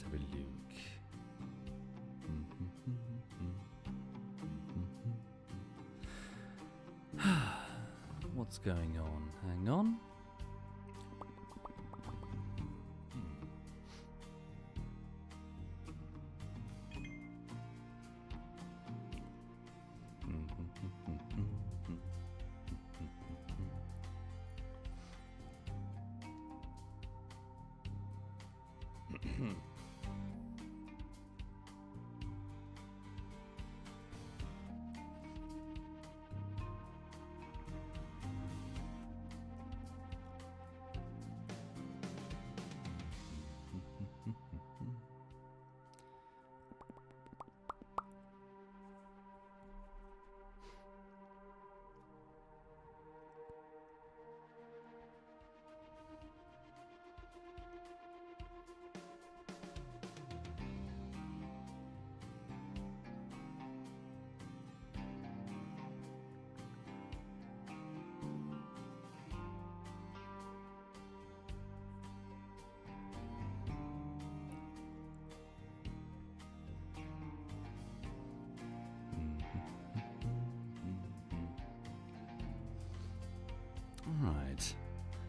have a look. What's going on? Hang on. Right.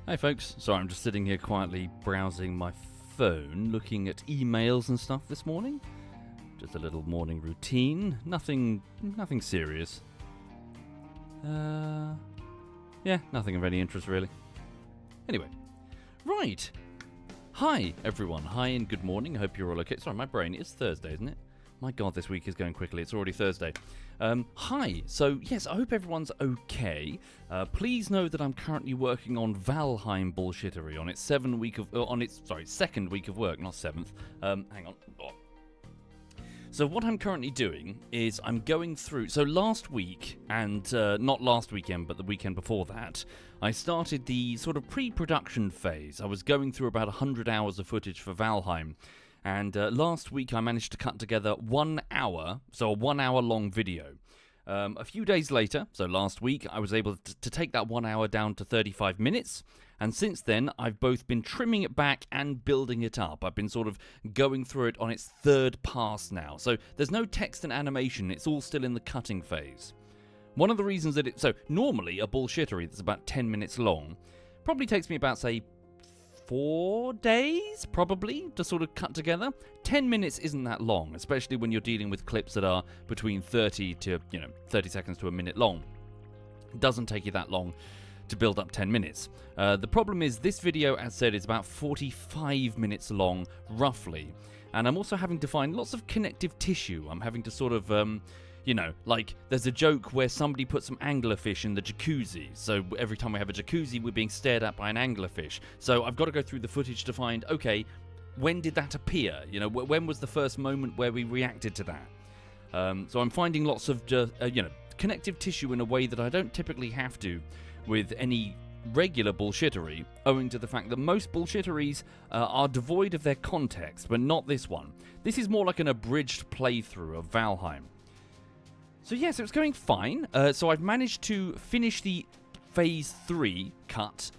Hey folks, sorry I'm just sitting here quietly browsing my phone, looking at emails and stuff this morning. Just a little morning routine, nothing serious. Yeah, nothing of any interest really. Anyway, right. Hi everyone, hi and good morning, I hope you're all okay. Sorry, my brain, it's Thursday, isn't it? My god, this week is going quickly. It's already Thursday. Hi. So, yes, I hope everyone's okay. Please know that I'm currently working on Valheim bullshittery on its second week of work, not seventh. Hang on. Oh. So what I'm currently doing is I'm going through... So last week, and not last weekend, but the weekend before that, I started the sort of pre-production phase. I was going through about 100 hours of footage for Valheim. And last week I managed to cut together 1 hour, so a 1 hour long video. A few days later, so last week, I was able to take that 1 hour down to 35 minutes. And since then, I've both been trimming it back and building it up. I've been sort of going through it on its third pass now. So there's no text and animation, it's all still in the cutting phase. One of the reasons that so normally a bullshittery that's about 10 minutes long probably takes me about, say, 4 days, probably, to sort of cut together. 10 minutes isn't that long, especially when you're dealing with clips that are between 30 to, 30 seconds to a minute long. It doesn't take you that long to build up 10 minutes. The problem is this video, as said, is about 45 minutes long, roughly. And I'm also having to find lots of connective tissue. I'm having to sort of... like there's a joke where somebody put some anglerfish in the jacuzzi. So every time we have a jacuzzi, we're being stared at by an anglerfish. So I've got to go through the footage to find, okay, when did that appear? When was the first moment where we reacted to that? So I'm finding lots of, connective tissue in a way that I don't typically have to with any regular bullshittery, owing to the fact that most bullshitteries are devoid of their context, but not this one. This is more like an abridged playthrough of Valheim. So yes, it was going fine. So I've managed to finish the Phase 3 cut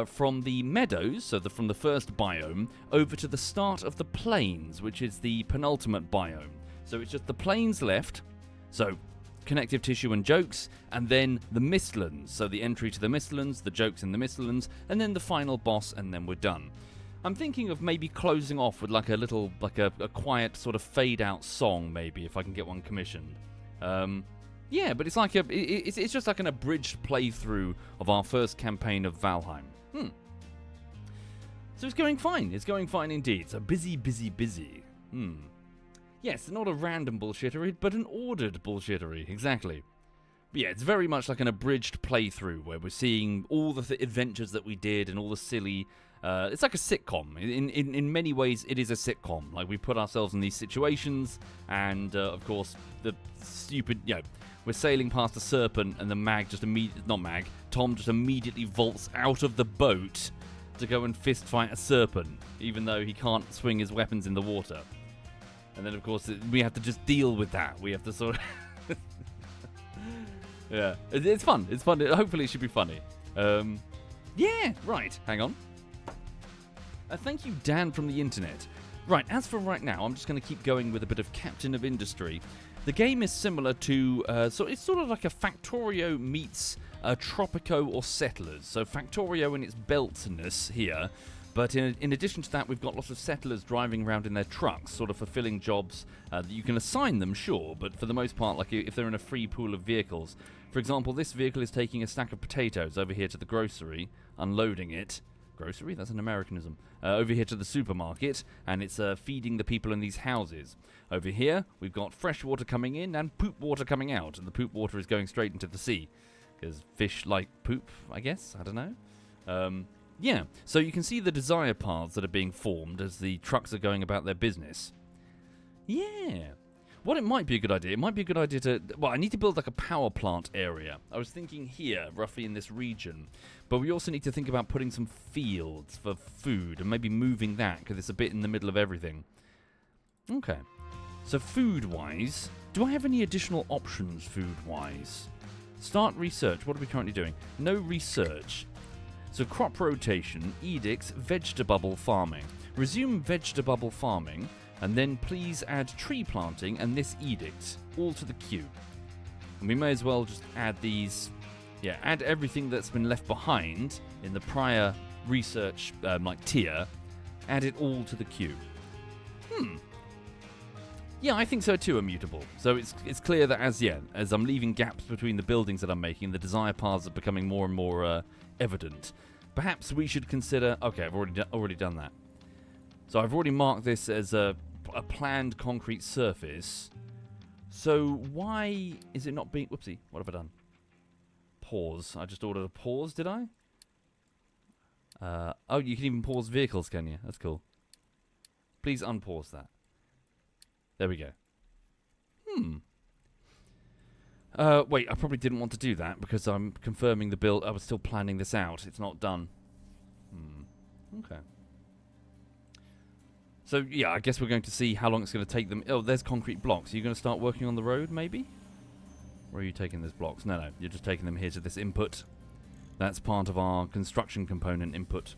from the meadows, so from the first biome, over to the start of the plains, which is the penultimate biome. So it's just the plains left, so connective tissue and jokes, and then the Mistlands, so the entry to the Mistlands, the jokes in the Mistlands, and then the final boss, and then we're done. I'm thinking of maybe closing off with like a quiet sort of fade-out song, maybe, if I can get one commissioned. Yeah, but it's like it's just like an abridged playthrough of our first campaign of Valheim. So it's going fine. It's going fine indeed. So busy. Yes, not a random bullshittery, but an ordered bullshittery. Exactly. But yeah, it's very much like an abridged playthrough where we're seeing all the adventures that we did and all the silly... it's like a sitcom. In many ways, it is a sitcom. Like, we put ourselves in these situations, and, of course, the stupid, we're sailing past a serpent, and the Tom just immediately vaults out of the boat to go and fist fight a serpent, even though he can't swing his weapons in the water. And then, of course, we have to just deal with that. We have to sort of... yeah, it's fun. It's fun. Hopefully it should be funny. Yeah, right. Hang on. Thank you, Dan from the internet. Right, as for right now, I'm just going to keep going with a bit of Captain of Industry. The game is similar to, so it's sort of like a Factorio meets Tropico or Settlers. So Factorio in its beltness here, but in addition to that, we've got lots of settlers driving around in their trucks, sort of fulfilling jobs that you can assign them, sure, but for the most part, like if they're in a free pool of vehicles. For example, this vehicle is taking a stack of potatoes over here to the grocery, unloading it. Grocery? That's an Americanism. Over here to the supermarket, and it's feeding the people in these houses. Over here, we've got fresh water coming in and poop water coming out, and the poop water is going straight into the sea. Because fish like poop, I guess? I don't know. Yeah, so you can see the desire paths that are being formed as the trucks are going about their business. Yeah. What it might be a good idea, it might be a good idea to... Well, I need to build like a power plant area. I was thinking here, roughly in this region. But we also need to think about putting some fields for food and maybe moving that because it's a bit in the middle of everything. Okay. So food-wise, do I have any additional options food-wise? Start research. What are we currently doing? No research. So crop rotation, edicts, vegetable farming. Resume vegetable farming, and then please add tree planting and this edict, all to the queue. And we may as well just add these, yeah, add everything that's been left behind in the prior research, like tier, add it all to the queue. Yeah, I think so too, immutable. So it's clear that as I'm leaving gaps between the buildings that I'm making, the desire paths are becoming more and more evident. Perhaps we should consider... Okay, I've already done that. So I've already marked this as a planned concrete surface. So why is it not being... Whoopsie, what have I done? Pause. I just ordered a pause, did I? Oh, you can even pause vehicles, can you? That's cool. Please unpause that. There we go. Wait, I probably didn't want to do that because I'm confirming the build. I was still planning this out. It's not done. Okay. So, yeah, I guess we're going to see how long it's going to take them. Oh, there's concrete blocks. Are you going to start working on the road, maybe? Or are you taking those blocks? No, you're just taking them here to this input. That's part of our construction component input.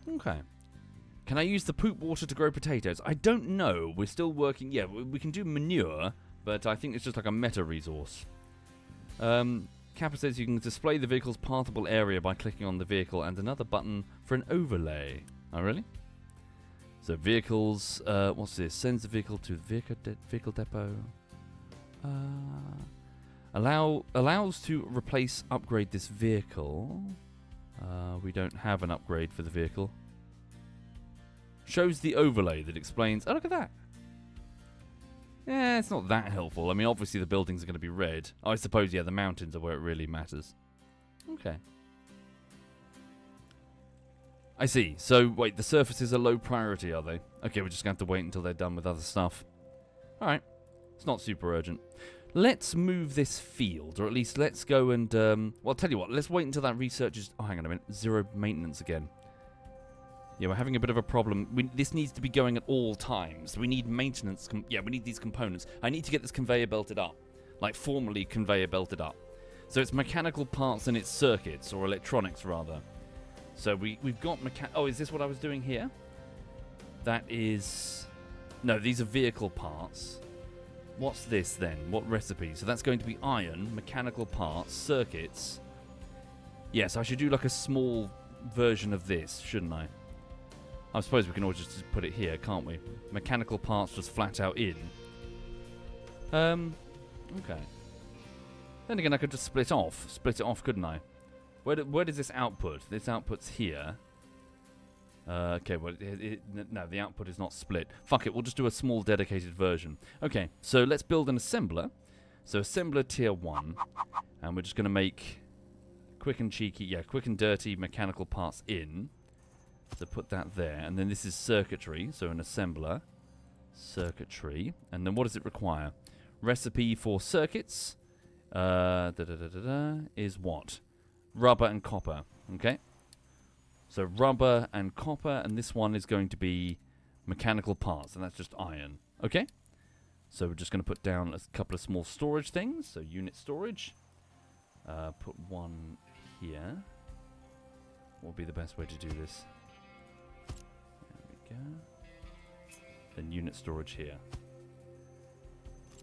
Okay. Can I use the poop water to grow potatoes? I don't know. We're still working. Yeah, we can do manure, but I think it's just like a meta resource. Kappa says you can display the vehicle's pathable area by clicking on the vehicle and another button for an overlay. Oh, really? So vehicles, what's this? Sends the vehicle to the vehicle depot. Allows to replace, upgrade this vehicle. We don't have an upgrade for the vehicle. Shows the overlay that explains... Oh, look at that. Yeah, it's not that helpful. I mean, obviously the buildings are going to be red. I suppose, yeah, the mountains are where it really matters. Okay. I see. So, wait, the surfaces are low priority, are they? Okay, we're just going to have to wait until they're done with other stuff. Alright. It's not super urgent. Let's move this field, or at least let's go and... well, I'll tell you what. Let's wait until that research is... Oh, hang on a minute. Zero maintenance again. Yeah, we're having a bit of a problem. This needs to be going at all times. We need maintenance. Yeah, we need these components. I need to get this conveyor belted up. Like, formally conveyor belted up. So it's mechanical parts and it's circuits, or electronics, rather. So we've got Oh, is this what I was doing here? That is... No, these are vehicle parts. What's this, then? What recipe? So that's going to be iron, mechanical parts, circuits. Yes, I should do, like, a small version of this, shouldn't I? I suppose we can always just put it here, can't we? Mechanical parts just flat out in. Okay. Then again, I could just split it off, couldn't I? Where does this output? This output's here. Okay, well, no, the output is not split. Fuck it, we'll just do a small dedicated version. Okay, so let's build an assembler. So assembler tier 1. And we're just going to make quick and cheeky, yeah, quick and dirty mechanical parts in. So put that there. And then this is circuitry, so an assembler. Circuitry. And then what does it require? Recipe for circuits is what? Rubber and copper. Okay. So rubber and copper, and this one is going to be mechanical parts, and that's just iron. Okay. So we're just going to put down a couple of small storage things. So unit storage. Put one here. What would be the best way to do this? There go. Then unit storage here.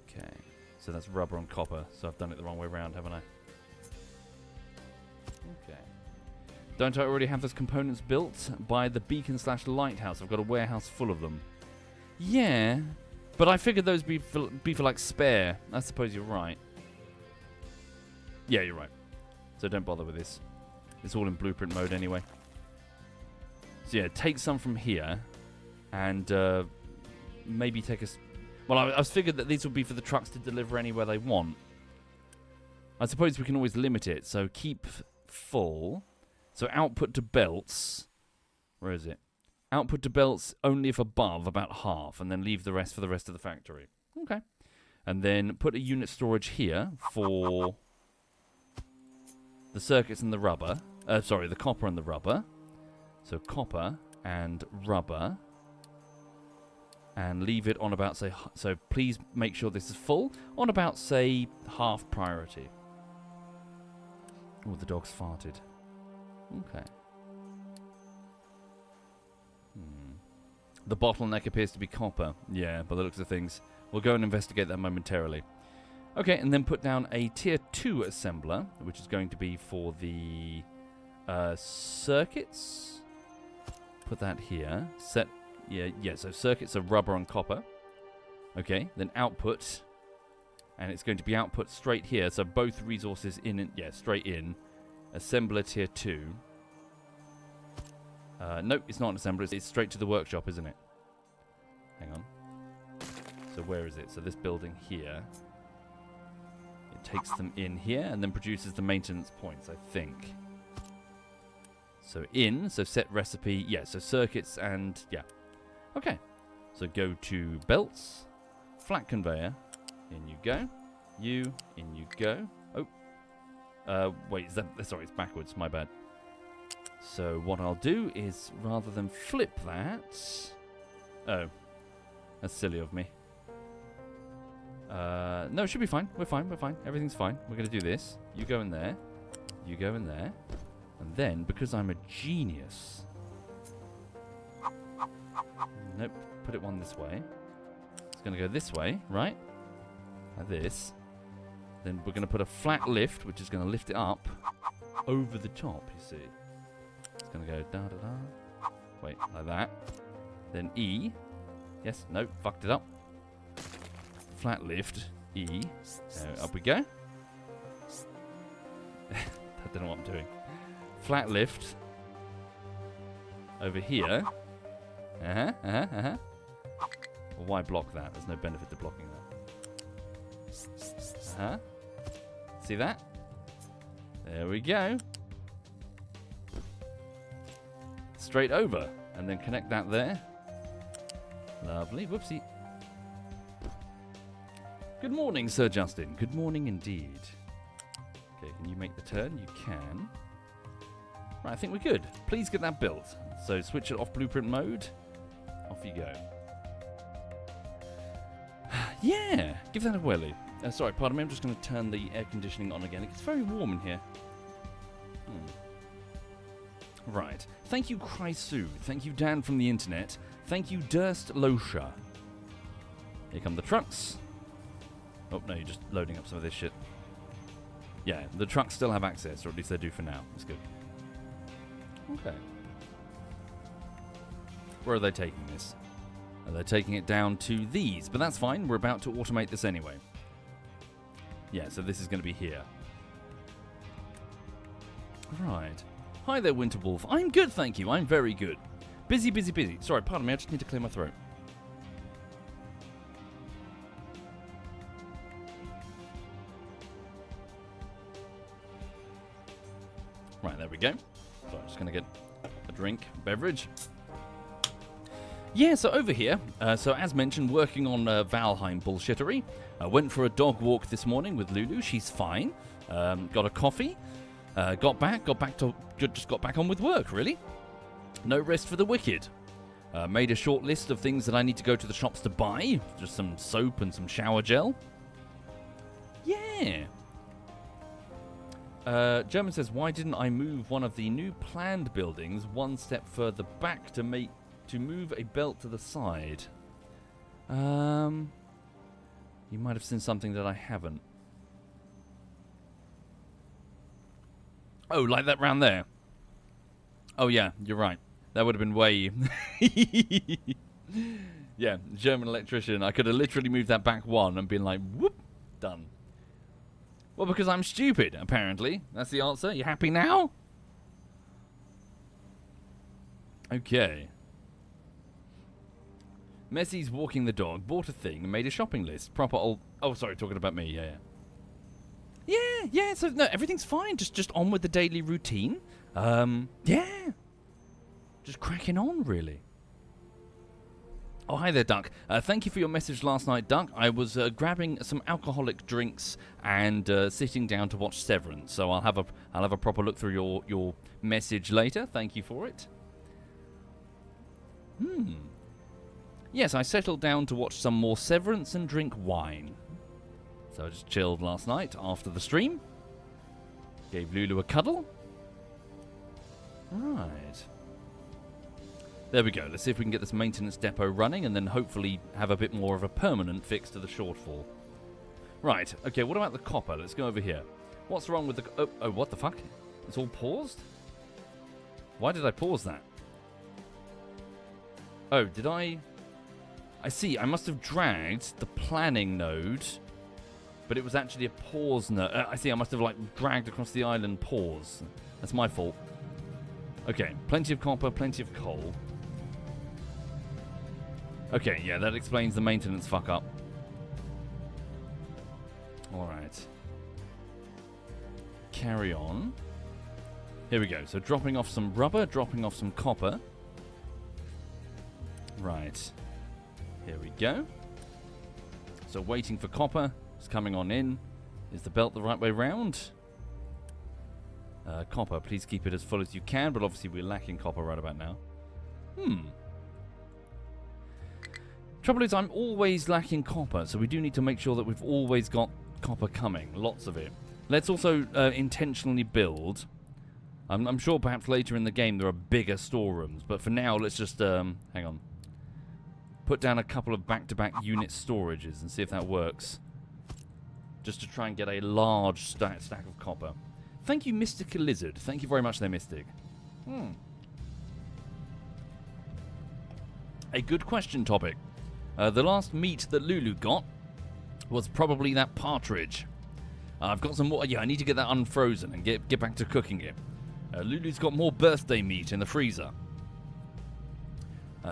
Okay. So that's rubber on copper. So I've done it the wrong way around, haven't I? Okay. Don't I already have those components built by the beacon/lighthouse? I've got a warehouse full of them. Yeah, but I figured those be for like spare. I suppose you're right. Yeah, you're right. So don't bother with this. It's all in blueprint mode anyway. So yeah, take some from here, and maybe take a... Well, I was figured that these would be for the trucks to deliver anywhere they want. I suppose we can always limit it, so keep full. So output to belts. Where is it? Output to belts only if above, about half, and then leave the rest for the rest of the factory. Okay. And then put a unit storage here for the circuits and the rubber. Sorry, the copper and the rubber. So copper and rubber. And leave it on about, say, so please make sure this is full. On about, say, half priority. Oh, the dog's farted. Okay. The bottleneck appears to be copper. Yeah, by the looks of things. We'll go and investigate that momentarily. Okay, and then put down a tier 2 assembler, which is going to be for the circuits. Put that here. Set... Yeah, so circuits are rubber and copper. Okay, then output. And it's going to be output straight here. So both resources in and... Yeah, straight in. Assembler tier 2. Nope, it's not an assembler. It's straight to the workshop, isn't it? Hang on. So where is it? So this building here. It takes them in here and then produces the maintenance points, I think. So in, so set recipe. Yeah, so circuits and... Yeah. Okay. So go to belts. Flat conveyor. In you go. You. In you go. Oh. Wait, is that... Sorry, it's backwards. My bad. So what I'll do is, rather than flip that... Oh. That's silly of me. No, it should be fine. We're fine. Everything's fine. We're going to do this. You go in there. You go in there. And then, because I'm a genius... Nope. Put it one this way. It's going to go this way, right? Like this. Then we're going to put a flat lift, which is going to lift it up over the top, you see. It's going to go da-da-da. Wait, like that. Then E. Yes, no, fucked it up. Flat lift, E. Up we go. I don't know what I'm doing. Flat lift. Over here. Well, why block that? There's no benefit to blocking that. See that? There we go. Straight over. And then connect that there. Lovely. Whoopsie. Good morning, Sir Justin. Good morning indeed. Okay, can you make the turn? You can. Right, I think we're good. Please get that built. So switch it off blueprint mode. Off you go. Yeah, give that a whirly. Sorry, pardon me. I'm just going to turn the air conditioning on again. It's very warm in here. Right. Thank you, Chrysoo. Thank you, Dan from the internet. Thank you, Durst Losha. Here come the trucks. Oh, no, you're just loading up some of this shit. Yeah, the trucks still have access, or at least they do for now. That's good. Okay. Where are they taking this? They're taking it down to these, but that's fine. We're about to automate this anyway. Yeah, so this is going to be here. Right. Hi there, Winter Wolf. I'm good, thank you. I'm very good. Busy, busy, busy. Sorry, pardon me. I just need to clear my throat. Right, there we go. So I'm just going to get a drink, beverage. Yeah, so over here, so as mentioned, working on Valheim bullshittery. I went for a dog walk this morning with Lulu. She's fine. Got a coffee. Got back on with work, really. No rest for the wicked. Made a short list of things that I need to go to the shops to buy. Just some soap and some shower gel. Yeah. German says, why didn't I move one of the new planned buildings one step further back to make To move a belt to the side. You might have seen something that I haven't. Oh, like that round there? Oh, yeah, you're right. That would have been way... Yeah, German electrician. I could have literally moved that back one and been like, whoop, done. Well, because I'm stupid, apparently. That's the answer. You happy now? Okay. Messi's walking the dog, bought a thing, and made a shopping list. Proper old... Oh, sorry, talking about me. Yeah, so, no, everything's fine. Just on with the daily routine. Yeah. Just cracking on, really. Oh, hi there, Duck. Thank you for your message last night, Duck. I was grabbing some alcoholic drinks and sitting down to watch Severance. So I'll have a proper look through your message later. Thank you for it. Yes, I settled down to watch some more Severance and drink wine. So I just chilled last night after the stream. Gave Lulu a cuddle. Right. There we go. Let's see if we can get this maintenance depot running and then hopefully have a bit more of a permanent fix to the shortfall. Right. Okay, what about the copper? Let's go over here. What's wrong with the... Oh, what the fuck? It's all paused? Why did I pause that? Oh, did I... I see. I must have dragged the planning node, but it was actually a pause node. I see. I must have, like, dragged across the island pause. That's my fault. Okay. Plenty of copper, plenty of coal. Okay, yeah, that explains the maintenance fuck-up. Alright. Carry on. Here we go. So dropping off some rubber, dropping off some copper. Right. Here we go. So waiting for copper. It's coming on in. Is the belt the right way round? Copper, please keep it as full as you can, but obviously we're lacking copper right about now. Trouble is, I'm always lacking copper, so we do need to make sure that we've always got copper coming. Lots of it. Let's also intentionally build. I'm sure perhaps later in the game there are bigger storerooms, but for now, let's just, hang on. Put down a couple of back-to-back unit storages and see if that works. Just to try and get a large stack of copper. Thank you, Mystical Lizard. Thank you very much there, Mystic. A good question topic. The last meat that Lulu got was probably that partridge. I've got some more. Yeah, I need to get that unfrozen and get back to cooking it. Lulu's got more birthday meat in the freezer.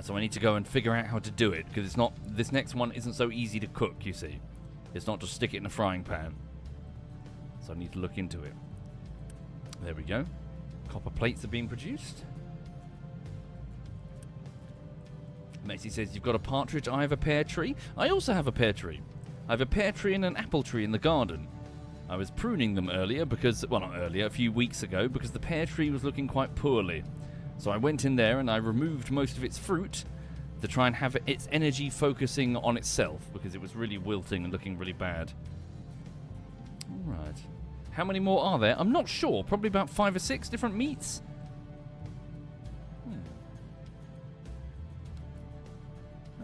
So I need to go and figure out how to do it, because it's not. This next one isn't so easy to cook, you see. It's not just stick it in a frying pan. So I need to look into it. There we go. Copper plates are being produced. Macy says, you've got a partridge, I have a pear tree. I also have a pear tree. I have a pear tree and an apple tree in the garden. I was pruning them earlier because, well, not earlier, a few weeks ago, because the pear tree was looking quite poorly. So I went in there and I removed most of its fruit to try and have its energy focusing on itself, because it was really wilting and looking really bad. Alright. How many more are there? I'm not sure. Probably about 5 or 6 different meats.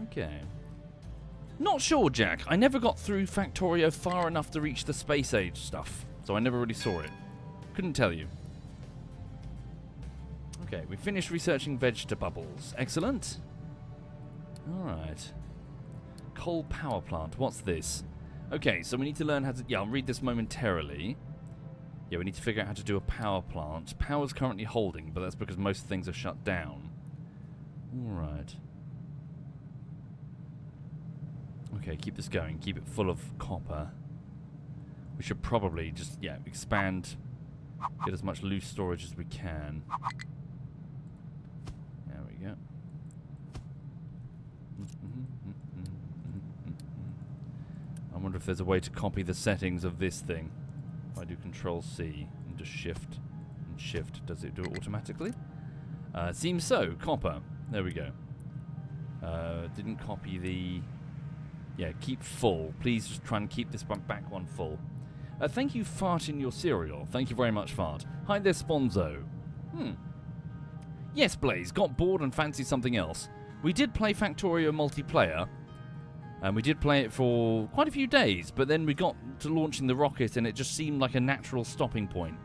Okay. Not sure, Jack. I never got through Factorio far enough to reach the space age stuff, so I never really saw it. Couldn't tell you. Okay, we finished researching vegetables. Excellent. Alright. Coal power plant. What's this? Okay, so we need to learn how to... Yeah, I'll read this momentarily. Yeah, we need to figure out how to do a power plant. Power's currently holding, but that's because most things are shut down. Alright. Okay, keep this going. Keep it full of copper. We should probably just, yeah, expand. Get as much loose storage as we can. There we go. I wonder if there's a way to copy the settings of this thing. If I do Control-C and just Shift and Shift, does it do it automatically? Seems so. Copper. There we go. Didn't copy the... Yeah, keep full. Please just try and keep this back one full. Thank you, Fart in your cereal. Thank you very much, Fart. Hi there, Sponzo. Yes, Blaze. Got bored and fancy something else. We did play Factorio multiplayer, and we did play it for quite a few days, but then we got to launching the rocket, and it just seemed like a natural stopping point.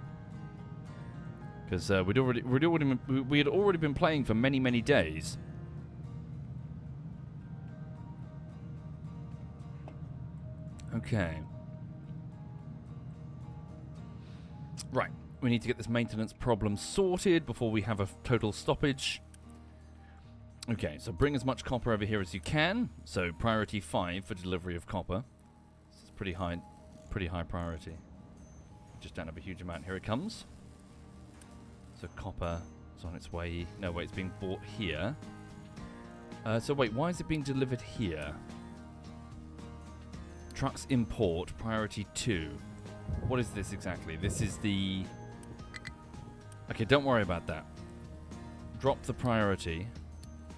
Because we had already been playing for many, many days. Okay. Right. We need to get this maintenance problem sorted before we have a total stoppage. Okay, so bring as much copper over here as you can. So priority 5 for delivery of copper. This is pretty high priority. Just don't have a huge amount. Here it comes. So copper is on its way. No, wait, it's being bought here. So wait, why is it being delivered here? Trucks import, priority 2. What is this exactly? This is the... Okay, don't worry about that. Drop the priority.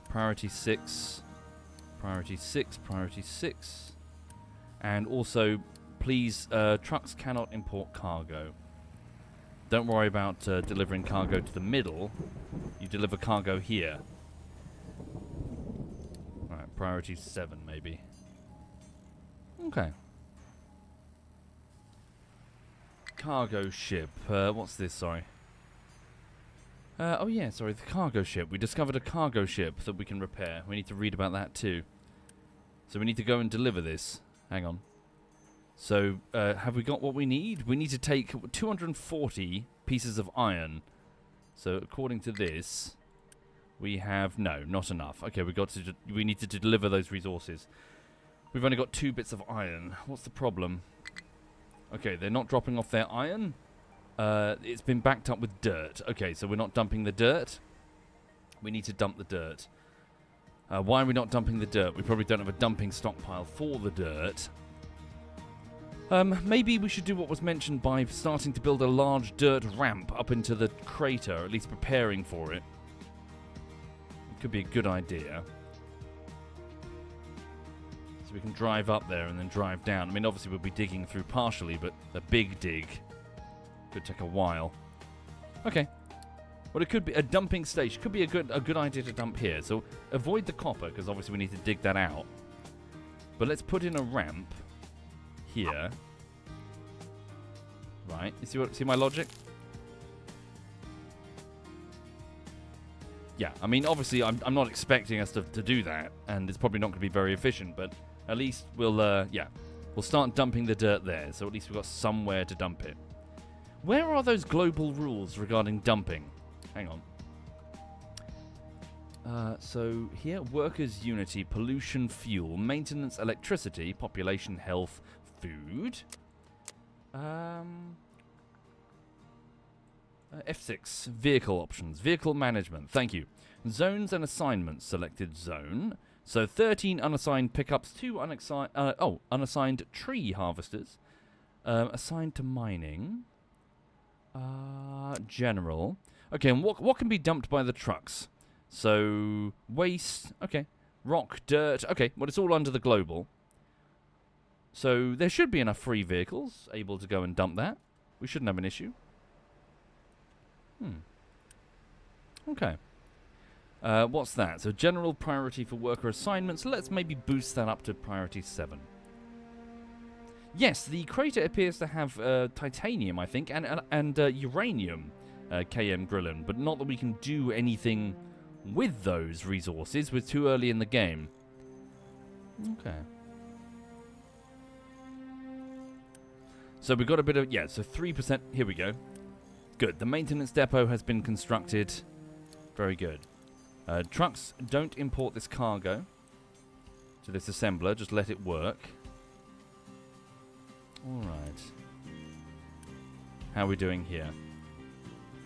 Priority 6. Priority 6. Priority 6. And also, please, trucks cannot import cargo. Don't worry about delivering cargo to the middle. You deliver cargo here. Alright, priority 7 maybe. Okay. Cargo ship. What's this? Sorry. Oh yeah, sorry, the cargo ship. We discovered a cargo ship that we can repair. We need to read about that too. So we need to go and deliver this. Hang on. So, have we got what we need? We need to take 240 pieces of iron. So, according to this, we have... No, not enough. Okay, we need to deliver those resources. We've only got 2 bits of iron. What's the problem? Okay, they're not dropping off their iron. It's been backed up with dirt. Okay, so we're not dumping the dirt. We need to dump the dirt. Why are we not dumping the dirt? We probably don't have a dumping stockpile for the dirt. Maybe we should do what was mentioned by starting to build a large dirt ramp up into the crater, at least preparing for it. It could be a good idea. So we can drive up there and then drive down. I mean, obviously we'll be digging through partially, but a big dig could take a while. Okay. Well, it could be a dumping station. Could be a good idea to dump here. So avoid the copper, because obviously we need to dig that out. But let's put in a ramp here. Right. You see my logic? Yeah, I mean, obviously, I'm not expecting us to do that, and it's probably not going to be very efficient, but at least we'll start dumping the dirt there, so at least we've got somewhere to dump it. Where are those global rules regarding dumping? Hang on. So here, workers' unity, pollution, fuel, maintenance, electricity, population, health, food. F6, vehicle options, vehicle management, thank you. Zones and assignments, selected zone. So 13 unassigned pickups, 2 unassigned tree harvesters. Assigned to mining. General. Okay, and what can be dumped by the trucks? So, waste, okay. Rock, dirt, okay, well, it's all under the global. So, there should be enough free vehicles able to go and dump that. We shouldn't have an issue. Okay. What's that? So, general priority for worker assignments. Let's maybe boost that up to priority 7. Yes, the crater appears to have titanium, I think, and uranium, KM Grillen, but not that we can do anything with those resources. We're too early in the game. Okay. So we've got a bit of... Yeah, so 3%. Here we go. Good. The maintenance depot has been constructed. Very good. Trucks, don't import this cargo to this assembler. Just let it work. Alright. How are we doing here?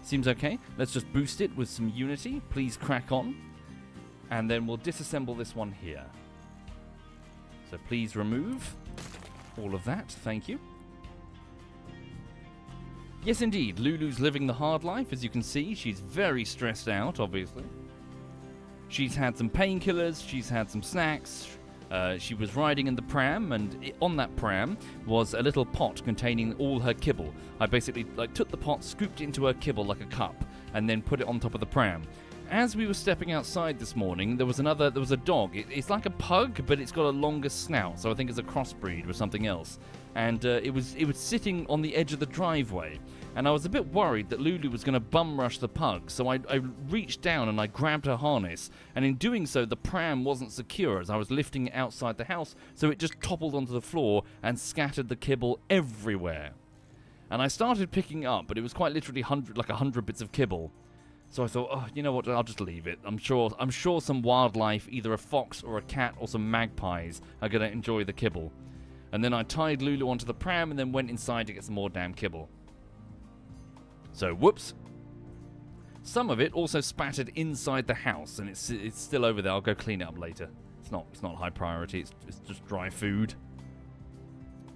Seems okay. Let's just boost it with some unity. Please crack on. And then we'll disassemble this one here. So please remove all of that. Thank you. Yes, indeed. Lulu's living the hard life. As you can see, she's very stressed out, obviously. She's had some painkillers. She's had some snacks. She was riding in the pram, and on that pram was a little pot containing all her kibble. I basically took the pot, scooped it into her kibble like a cup, and then put it on top of the pram. as we were stepping outside this morning, there was a dog. It's like a pug, but it's got a longer snout, so I think it's a crossbreed with something else. And it was sitting on the edge of the driveway, and I was a bit worried that Lulu was going to bum rush the pug, so I reached down and I grabbed her harness, and in doing so, the pram wasn't secure as I was lifting it outside the house, so it just toppled onto the floor and scattered the kibble everywhere. And I started picking up, but it was quite literally 100 bits of kibble. So I thought, oh, you know what, I'll just leave it. I'm sure some wildlife, either a fox or a cat or some magpies, are going to enjoy the kibble. And then I tied Lulu onto the pram and then went inside to get some more damn kibble. So, whoops. Some of it also spattered inside the house, and it's still over there. I'll go clean it up later. It's not high priority. It's just dry food.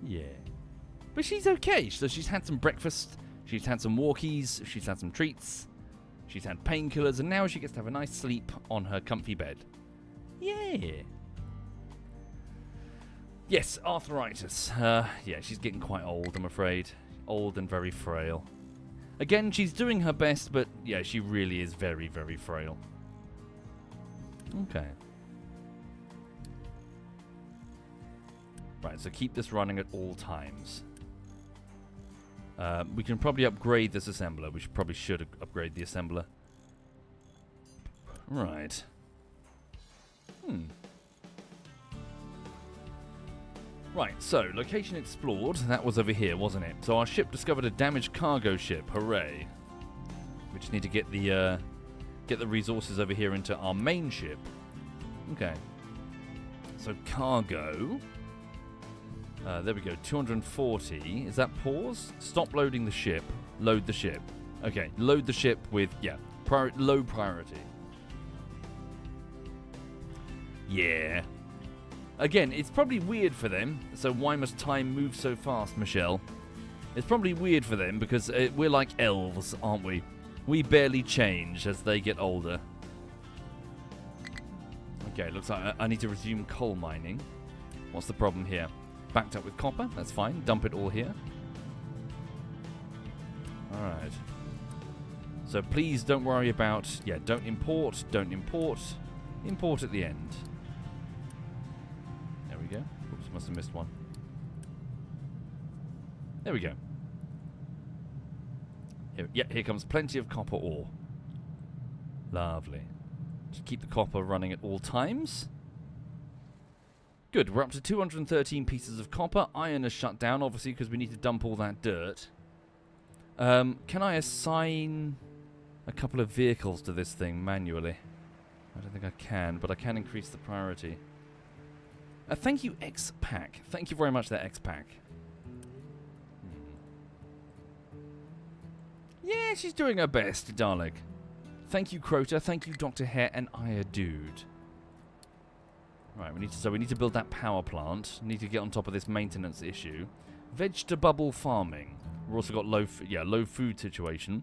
Yeah. But she's okay. So she's had some breakfast, she's had some walkies, she's had some treats, she's had painkillers, and now she gets to have a nice sleep on her comfy bed. Yeah. Yes, arthritis. Yeah, she's getting quite old, I'm afraid. Old and very frail. Again, she's doing her best, but yeah, she really is very, very frail. Okay. Right, so keep this running at all times. We can probably upgrade this assembler. We probably should upgrade the assembler. Right. Right, so, location explored. That was over here, wasn't it? So our ship discovered a damaged cargo ship. Hooray. We just need to get the resources over here into our main ship. Okay. So, cargo. There we go, 240. Is that pause? Stop loading the ship. Load the ship. Okay, load the ship with, yeah, low priority. Yeah. Again, it's probably weird for them, so why must time move so fast, Michelle? It's probably weird for them because we're like elves, aren't we? We barely change as they get older. Okay, looks like I need to resume coal mining. What's the problem here? Backed up with copper, that's fine. Dump it all here. Alright. So please don't worry about... Yeah, don't import. Import at the end. There we go. Oops, must have missed one. There we go. Here comes plenty of copper ore. Lovely. Just keep the copper running at all times. Good, we're up to 213 pieces of copper. Iron is shut down, obviously, because we need to dump all that dirt. Can I assign a couple of vehicles to this thing manually? I don't think I can, but I can increase the priority. Thank you, X-Pack. Thank you very much, there, X-Pack. Yeah, she's doing her best, Dalek. Thank you, Crota. Thank you, Dr. Hare and Dude. Right, we need to build that power plant. Need to get on top of this maintenance issue. Vegetable farming. We've also got low food situation.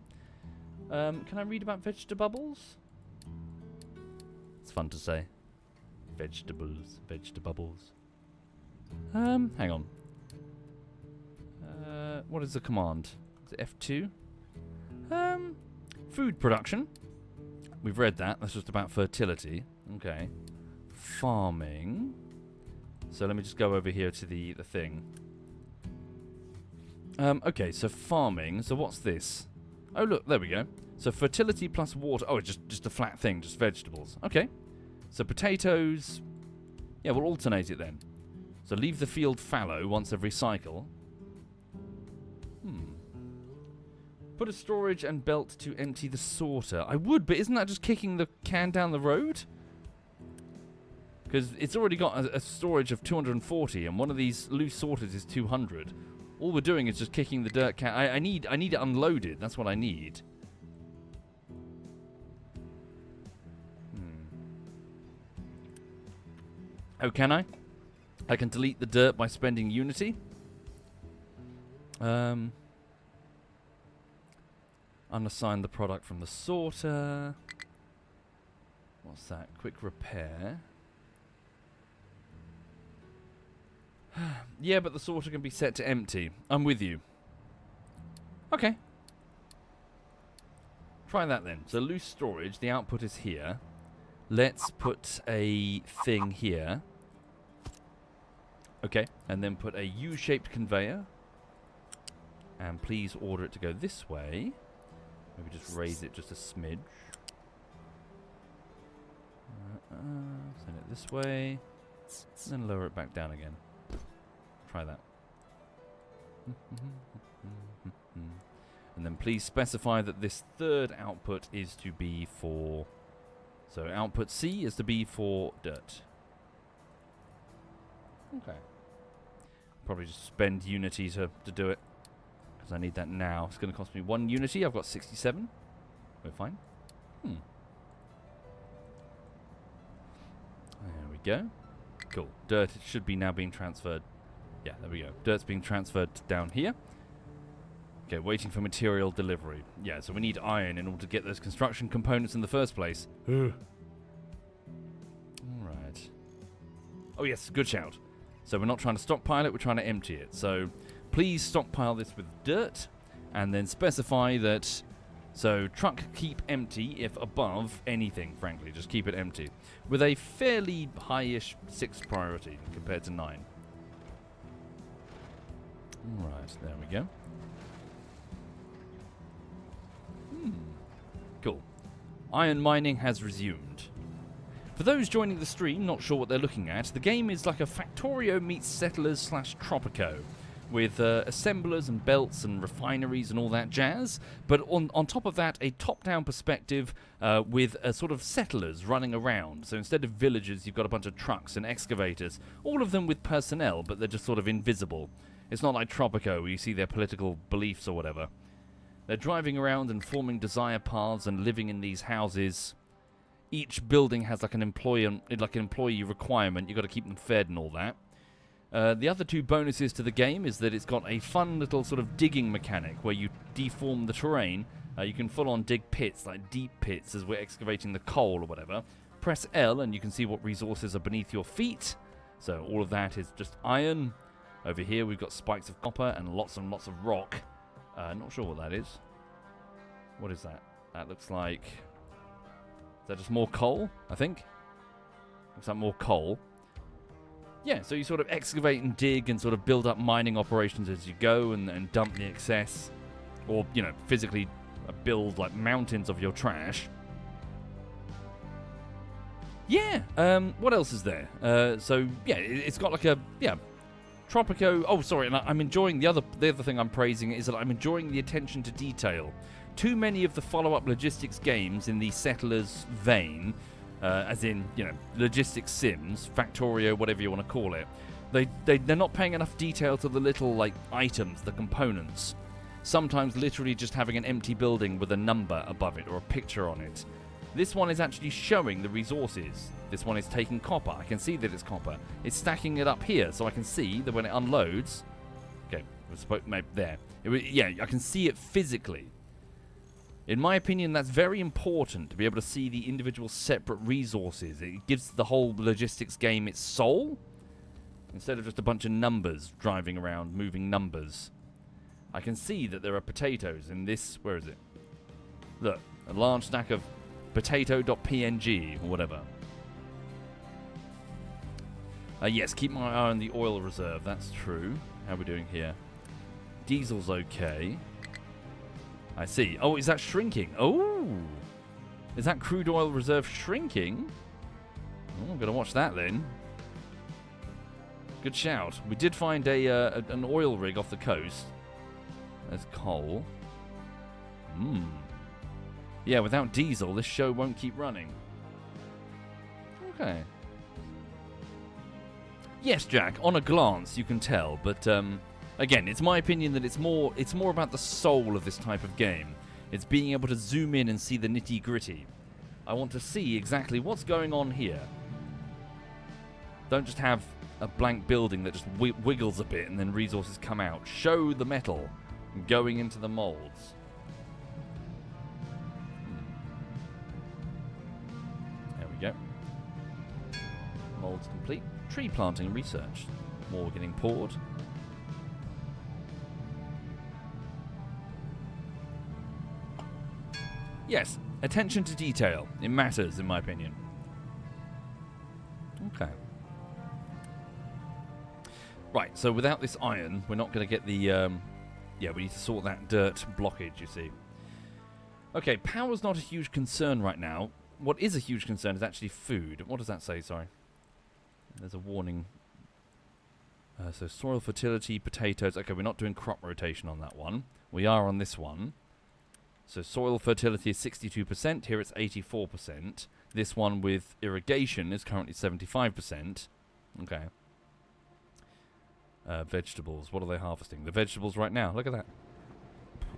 Can I read about vegetables? It's fun to say. Vegetables. Hang on. What is the command? Is it F2? Food production. We've read that. That's just about fertility. Okay. Farming. So let me just go over here to the thing. Okay, so farming. So what's this? Oh, look, there we go. So fertility plus water. Oh, it's just a flat thing, just vegetables. Okay. So potatoes. Yeah, we'll alternate it then. So leave the field fallow once every cycle. Put a storage and belt to empty the sorter. I would, but isn't that just kicking the can down the road? Because it's already got a storage of 240, and one of these loose sorters is 200. All we're doing is just kicking the dirt can. I need it unloaded. That's what I need. Oh, can I? I can delete the dirt by spending Unity. Unassign the product from the sorter. What's that? Quick repair. Yeah, but the sorter can be set to empty. I'm with you. Okay. Try that then. So loose storage, the output is here. Let's put a thing here. Okay, and then put a U-shaped conveyor. And please order it to go this way. Maybe just raise it just a smidge. Send it this way. And then lower it back down again. Try that. And then please specify that this third output is to be for... So output C is to be for dirt. Okay. Probably just spend Unity to do it. Because I need that now. It's going to cost me 1 Unity. I've got 67. We're fine. There we go. Cool. Dirt should be now being transferred. Yeah, there we go. Dirt's being transferred down here. Okay, waiting for material delivery. Yeah, so we need iron in order to get those construction components in the first place. Alright. Oh yes, good shout. So we're not trying to stockpile it, we're trying to empty it. So please stockpile this with dirt, and then specify that... So truck keep empty if above anything, frankly. Just keep it empty. With a fairly high-ish 6 priority compared to 9. Alright, there we go. Cool. Iron mining has resumed. For those joining the stream, not sure what they're looking at, the game is like a Factorio meets Settlers / Tropico, with assemblers and belts and refineries and all that jazz, but on top of that, a top-down perspective with sort of settlers running around. So instead of villagers, you've got a bunch of trucks and excavators, all of them with personnel, but they're just sort of invisible. It's not like Tropico, where you see their political beliefs or whatever. They're driving around and forming desire paths and living in these houses. Each building has like an employee requirement. You've got to keep them fed and all that. The other 2 bonuses to the game is that it's got a fun little sort of digging mechanic where you deform the terrain. You can full on dig pits, like deep pits as we're excavating the coal or whatever. Press L and you can see what resources are beneath your feet. So all of that is just iron. Over here we've got spikes of copper and lots of rock. Not sure what that is. What is that? That looks like... Is that just more coal, I think? Looks like more coal. Yeah, so you sort of excavate and dig and sort of build up mining operations as you go and dump the excess. Or, you know, physically build like mountains of your trash. Yeah, what else is there? So, yeah, it's got like a... Yeah, Tropico... Oh, sorry, and I'm enjoying... The other thing I'm praising is that I'm enjoying the attention to detail. Too many of the follow-up logistics games in the Settlers vein, as in, you know, logistics sims, Factorio, whatever you want to call it, they're not paying enough detail to the little, like, items, the components. Sometimes literally just having an empty building with a number above it or a picture on it. This one is actually showing the resources. This one is taking copper. I can see that it's copper. It's stacking it up here, so I can see that when it unloads... Okay, maybe there. Yeah, I can see it physically. In my opinion, that's very important to be able to see the individual separate resources. It gives the whole logistics game its soul, instead of just a bunch of numbers driving around, moving numbers. I can see that there are potatoes in this... Where is it? Look, a large stack of potato.png or whatever. Yes, keep my eye on the oil reserve. That's true. How are we doing here? Diesel's okay. I see. Oh, is that shrinking? Oh! Is that crude oil reserve shrinking? Oh, I'm going to watch that then. Good shout. We did find an oil rig off the coast. There's coal. Yeah, without diesel, this show won't keep running. Okay. Yes, Jack, on a glance you can tell, but again, it's my opinion that it's more about the soul of this type of game. It's being able to zoom in and see the nitty-gritty. I want to see exactly what's going on here. Don't just have a blank building that just wiggles a bit and then resources come out. Show the metal going into the molds. There we go. Molds complete. Tree planting research. More getting poured. Yes, attention to detail. It matters, in my opinion. Okay. Right, so without this iron, we're not going to get the... yeah, we need to sort that dirt blockage, you see. Okay, power's not a huge concern right now. What is a huge concern is actually food. What does that say? Sorry. There's a warning. So soil fertility, potatoes. Okay, we're not doing crop rotation on that one. We are on this one. So soil fertility is 62%. Here it's 84%. This one with irrigation is currently 75%. Okay. Vegetables. What are they harvesting? The vegetables right now. Look at that.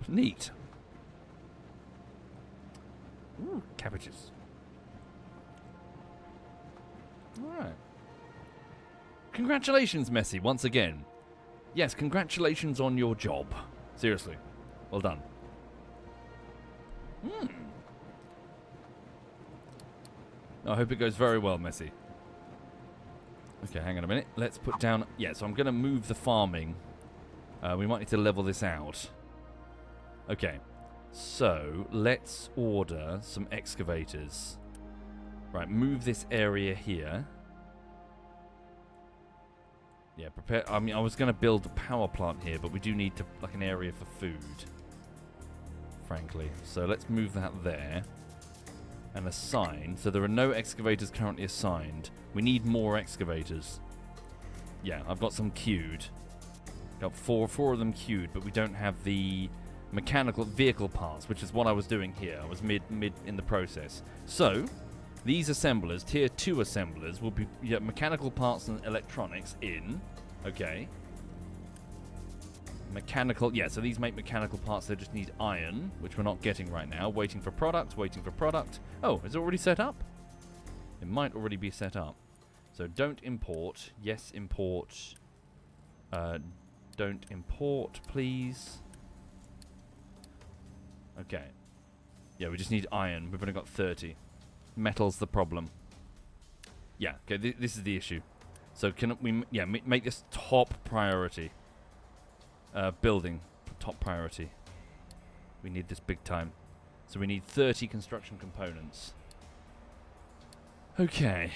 Neat. Ooh, cabbages. Alright. Congratulations, Messi, once again. Yes, congratulations on your job. Seriously. Well done. I hope it goes very well, Messi. Okay, hang on a minute. Let's put down... Yeah, so I'm going to move the farming. We might need to level this out. Okay. So, let's order some excavators. Right, move this area here. Yeah, prepare... I mean, I was going to build a power plant here, but we do need to like an area for food. Frankly. So, let's move that there. And assign. So, there are no excavators currently assigned. We need more excavators. Yeah, I've got some queued. Got four of them queued, but we don't have the... mechanical vehicle parts, which is what I was doing here. I was mid in the process. So, these assemblers, tier 2 assemblers, will be mechanical parts and electronics in. Okay. Mechanical, yeah, so these make mechanical parts. They just need iron, which we're not getting right now. Waiting for product, waiting for product. Oh, is it already set up? It might already be set up. So, don't import. Yes, import. Don't import, please. Okay. Yeah, we just need iron. We've only got 30. Metal's the problem. Yeah, okay, this is the issue. So can we, make this top priority. Building, top priority. We need this big time. So we need 30 construction components. Okay.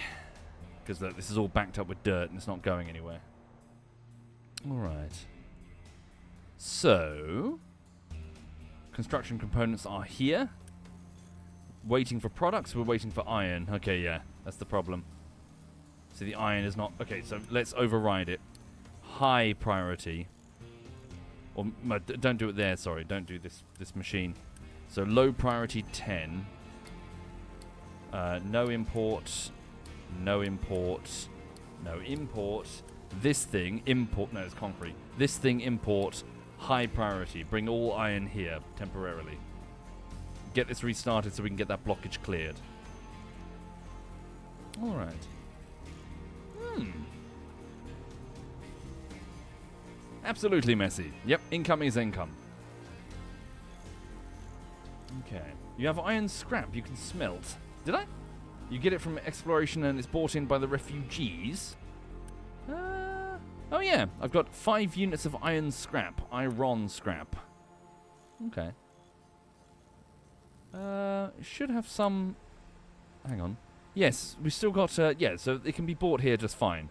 Because look, this is all backed up with dirt and it's not going anywhere. Alright. So... construction components are here. Waiting for products. We're waiting for iron. Okay, yeah. That's the problem. So the iron is not... Okay, so let's override it. High priority. Or don't do it there, sorry. Don't do this machine. So low priority 10. No import. No import. No import. This thing import... No, it's concrete. This thing import... high priority. Bring all iron here temporarily. Get this restarted so we can get that blockage cleared. Alright. Absolutely messy. Yep, income is income. Okay. You have iron scrap you can smelt. Did I? You get it from exploration and it's bought in by the refugees. Oh yeah, I've got 5 units of iron scrap. Iron scrap. Okay. Should have some... Hang on. Yes, we still got... yeah, so it can be bought here just fine.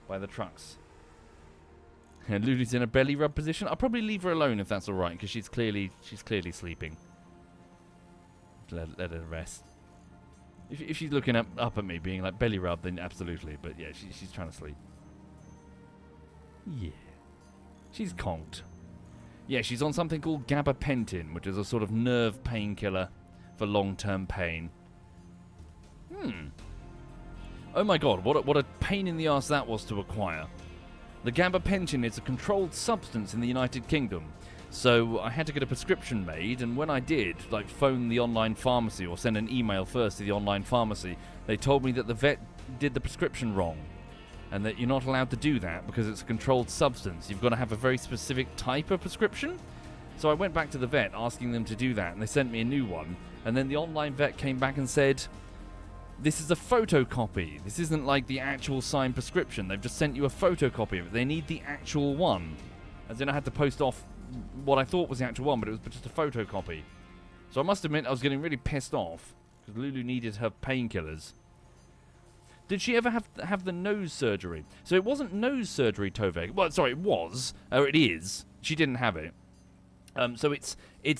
By the trucks. And Lulu's in a belly rub position. I'll probably leave her alone if that's alright, because she's clearly sleeping. Let her rest. If she's looking up at me being like belly rub, then absolutely. But yeah, she's trying to sleep. Yeah. She's conked. Yeah, she's on something called gabapentin, which is a sort of nerve painkiller for long-term pain. Oh my god, what a pain in the ass that was to acquire. The gabapentin is a controlled substance in the United Kingdom. So I had to get a prescription made, and when I did, like phone the online pharmacy or send an email first to the online pharmacy, they told me that the vet did the prescription wrong. And that you're not allowed to do that because it's a controlled substance. You've got to have a very specific type of prescription. So I went back to the vet asking them to do that, and they sent me a new one. And then the online vet came back and said, this is a photocopy. This isn't like the actual signed prescription. They've just sent you a photocopy of it. They need the actual one. As in I had to post off what I thought was the actual one, but it was just a photocopy. So I must admit I was getting really pissed off because Lulu needed her painkillers. Did she ever have the nose surgery? So it wasn't nose surgery, Toveg. Well, sorry, it was. It is. She didn't have it. So it's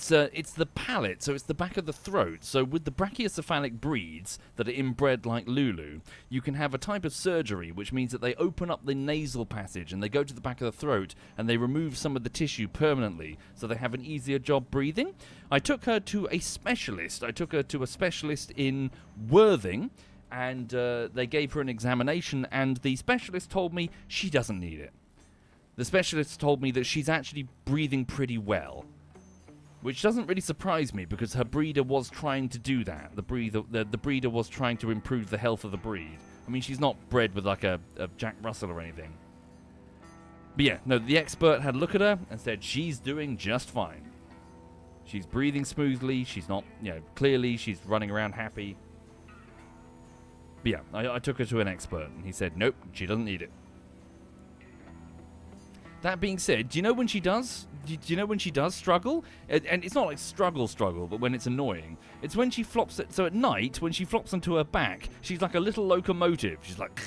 the palate, so it's the back of the throat. So with the brachiocephalic breeds that are inbred like Lulu, you can have a type of surgery which means that they open up the nasal passage and they go to the back of the throat and they remove some of the tissue permanently, so they have an easier job breathing. I took her to a specialist. I took her to a specialist in Worthing, and they gave her an examination, and the specialist told me she doesn't need it. The specialist told me that she's actually breathing pretty well, which doesn't really surprise me because her breeder was trying to do that. The breeder was trying to improve the health of the breed. I mean, she's not bred with like a Jack Russell or anything. But yeah, no, the expert had a look at her and said she's doing just fine. She's breathing smoothly. She's not, clearly she's running around happy. But yeah, I took her to an expert and he said, nope, she doesn't need it. That being said, do you know when she does? Do you know when she does struggle? And it's not like struggle, but when it's annoying. It's when she flops it. So at night, when she flops onto her back, she's like a little locomotive. She's like...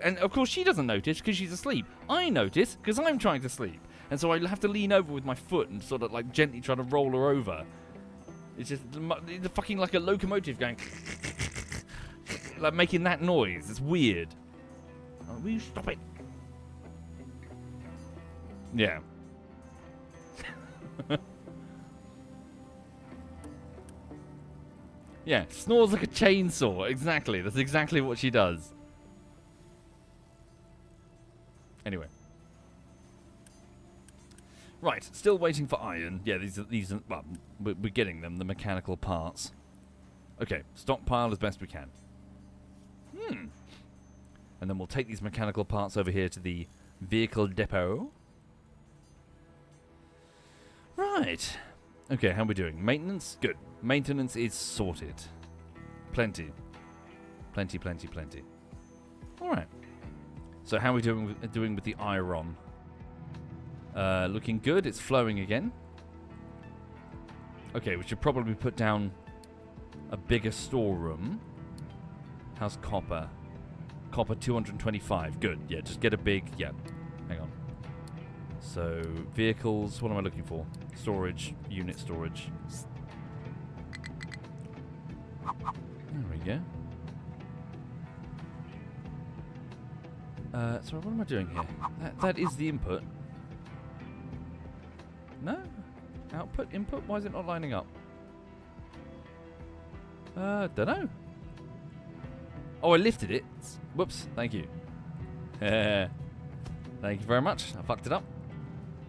And of course she doesn't notice because she's asleep. I notice because I'm trying to sleep. And so I have to lean over with my foot and sort of like gently try to roll her over. It's just fucking like a locomotive going... like making that noise. It's weird. Oh, will you stop it? Yeah. Yeah, snores like a chainsaw. Exactly. That's exactly what she does. Anyway. Right, still waiting for iron. Yeah, these are well, we're getting them, the mechanical parts. Okay, stockpile as best we can. And then we'll take these mechanical parts over here to the vehicle depot. Right. Okay, how are we doing? Maintenance? Good. Maintenance is sorted. Plenty. Plenty. Alright. So how are we doing with the iron? Looking good. It's flowing again. Okay, we should probably put down a bigger storeroom. How's copper? Copper 225. Good. Yeah, just get a big... Yeah. Hang on. So, vehicles, what am I looking for? Storage, unit storage. There we go. Sorry, what am I doing here? That is the input. No? Output, input? Why is it not lining up? Dunno. Oh, I lifted it. Whoops, thank you. Thank you very much. I fucked it up.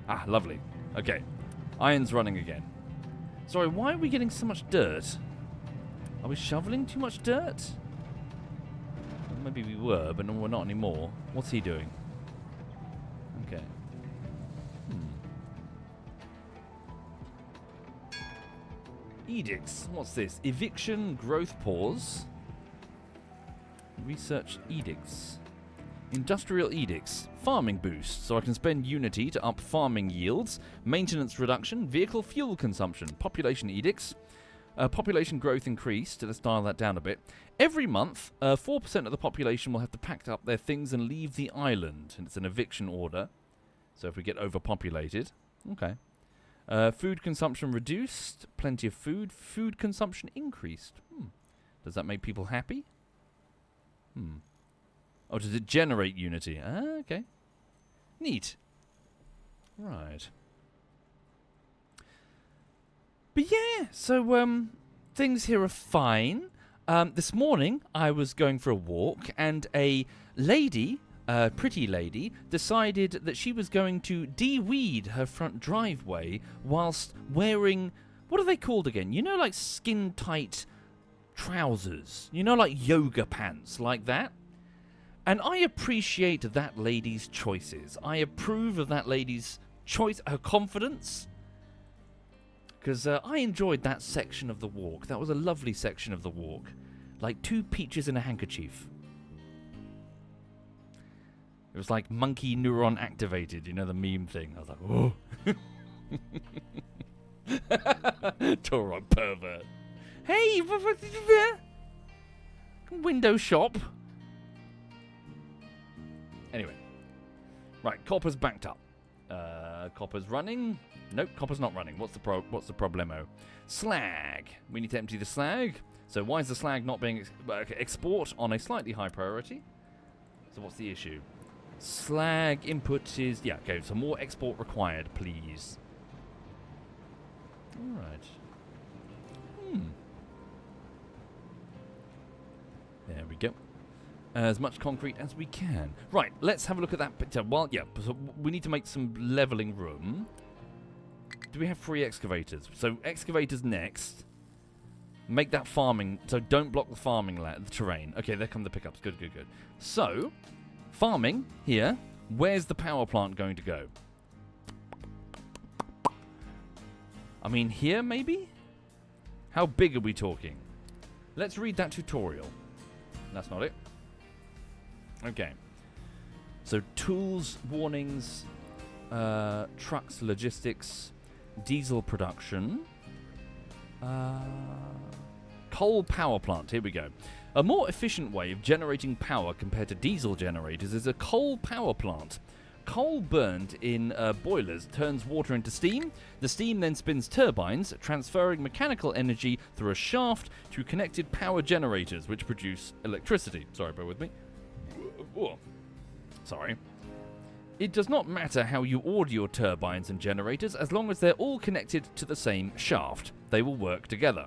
Ah, lovely. Okay. Iron's running again. Sorry, why are we getting so much dirt? Are we shoveling too much dirt? Well, maybe we were, but no, we're not anymore. What's he doing? Okay. Edicts. What's this? Eviction, growth pause. Research edicts. Industrial edicts. Farming boost, so I can spend Unity to up farming yields. Maintenance reduction. Vehicle fuel consumption. Population edicts. Population growth increased. Let's dial that down a bit. Every month, 4% of the population will have to pack up their things and leave the island. And it's an eviction order. So if we get overpopulated. Okay. Food consumption reduced. Plenty of food. Food consumption increased. Does that make people happy? Oh, does it generate Unity? Ah, okay. Neat. Right. But yeah, so things here are fine. This morning I was going for a walk and a lady, a pretty lady, decided that she was going to de-weed her front driveway whilst wearing, what are they called again? You know, like skin-tight trousers. You know, like yoga pants, like that. And I appreciate that lady's choices. I approve of that lady's choice, her confidence. Because I enjoyed that section of the walk. That was a lovely section of the walk. Like 2 peaches in a handkerchief. It was like monkey neuron activated. You know, the meme thing. I was like, oh. Turok pervert. Hey, window shop. Anyway. Right, copper's backed up. Copper's running. Nope, copper's not running. What's the problemo? Slag. We need to empty the slag. So why is the slag not being export on a slightly high priority? So what's the issue? Slag input is... Yeah, okay, so more export required, please. Alright. There we go. As much concrete as we can. Right, let's have a look at that picture. Well, yeah, so we need to make some leveling room. Do we have 3 excavators? So excavators next. Make that farming... So don't block the farming the terrain. Okay, there come the pickups. Good, good, good. So, farming here. Where's the power plant going to go? I mean, here maybe? How big are we talking? Let's read that tutorial. That's not it. Okay. So tools, warnings, trucks, logistics, diesel production, coal power plant. Here we go. A more efficient way of generating power compared to diesel generators is a coal power plant. Coal burned in boilers turns water into steam. The steam then spins turbines, transferring mechanical energy through a shaft to connected power generators, which produce electricity. Sorry, bear with me. Whoa. Sorry. It does not matter how you order your turbines and generators, as long as they're all connected to the same shaft. They will work together.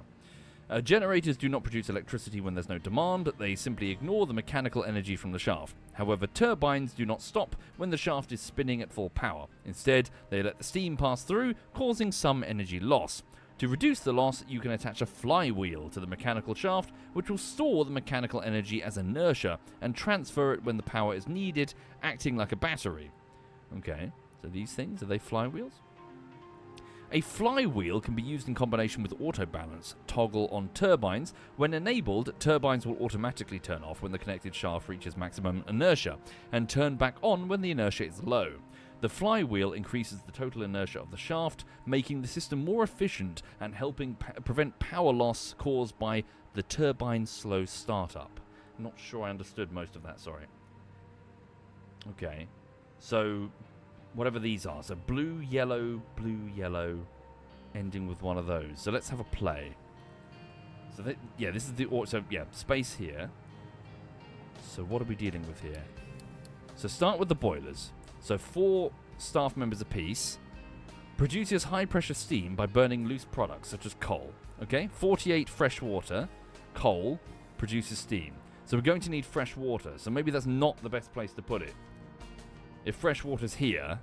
Generators do not produce electricity when there's no demand, they simply ignore the mechanical energy from the shaft. However, turbines do not stop when the shaft is spinning at full power. Instead, they let the steam pass through, causing some energy loss. To reduce the loss, you can attach a flywheel to the mechanical shaft, which will store the mechanical energy as inertia and transfer it when the power is needed, acting like a battery. Okay, so these things, are they flywheels? A flywheel can be used in combination with autobalance, toggle on turbines. When enabled, turbines will automatically turn off when the connected shaft reaches maximum inertia, and turn back on when the inertia is low. The flywheel increases the total inertia of the shaft, making the system more efficient and helping prevent power loss caused by the turbine's slow startup. Not sure I understood most of that, sorry. Okay, so... whatever these are. So blue, yellow, ending with one of those. So let's have a play. So yeah, this is the... so yeah, space here. So what are we dealing with here? So start with the boilers. So 4 staff members apiece. Produces high-pressure steam by burning loose products such as coal. Okay? 48 fresh water. Coal produces steam. So we're going to need fresh water. So maybe that's not the best place to put it. If fresh water's here...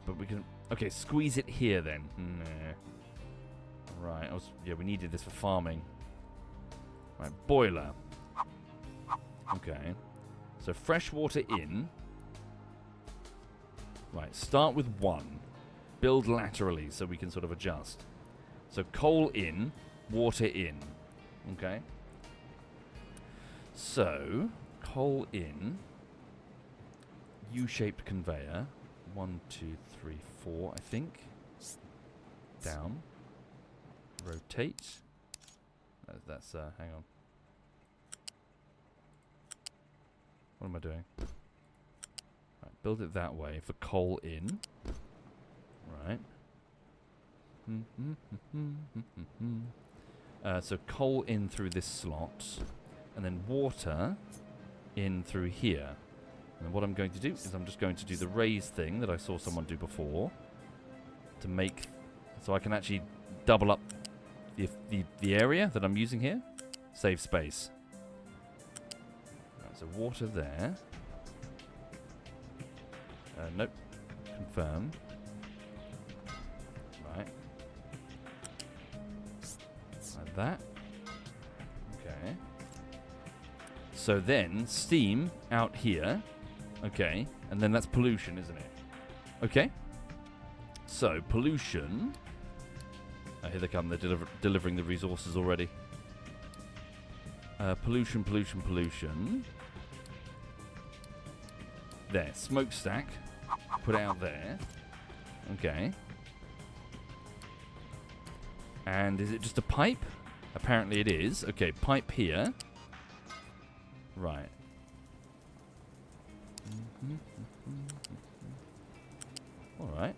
but we can... Okay, squeeze it here then. Nah. Right, yeah, we needed this for farming. Right, boiler. Okay. So fresh water in. Right, start with 1. Build laterally so we can sort of adjust. So coal in, water in. Okay. So, coal in... U-shaped conveyor. 1, 2, 3, 4, I think. Down. Rotate. That's hang on. What am I doing? Right, build it that way for coal in. Right. So coal in through this slot. And then water in through here. And what I'm going to do is I'm just going to do the raise thing that I saw someone do before to make... so I can actually double up the area that I'm using here. Save space. Right, so water there. Nope. Confirm. Right. Like that. Okay. So then, steam out here. Okay, and then that's pollution, isn't it? Okay. So, pollution. Here they come. They're delivering the resources already. Pollution. There, smokestack. Put it out there. Okay. And is it just a pipe? Apparently it is. Okay, pipe here. Right. Alright.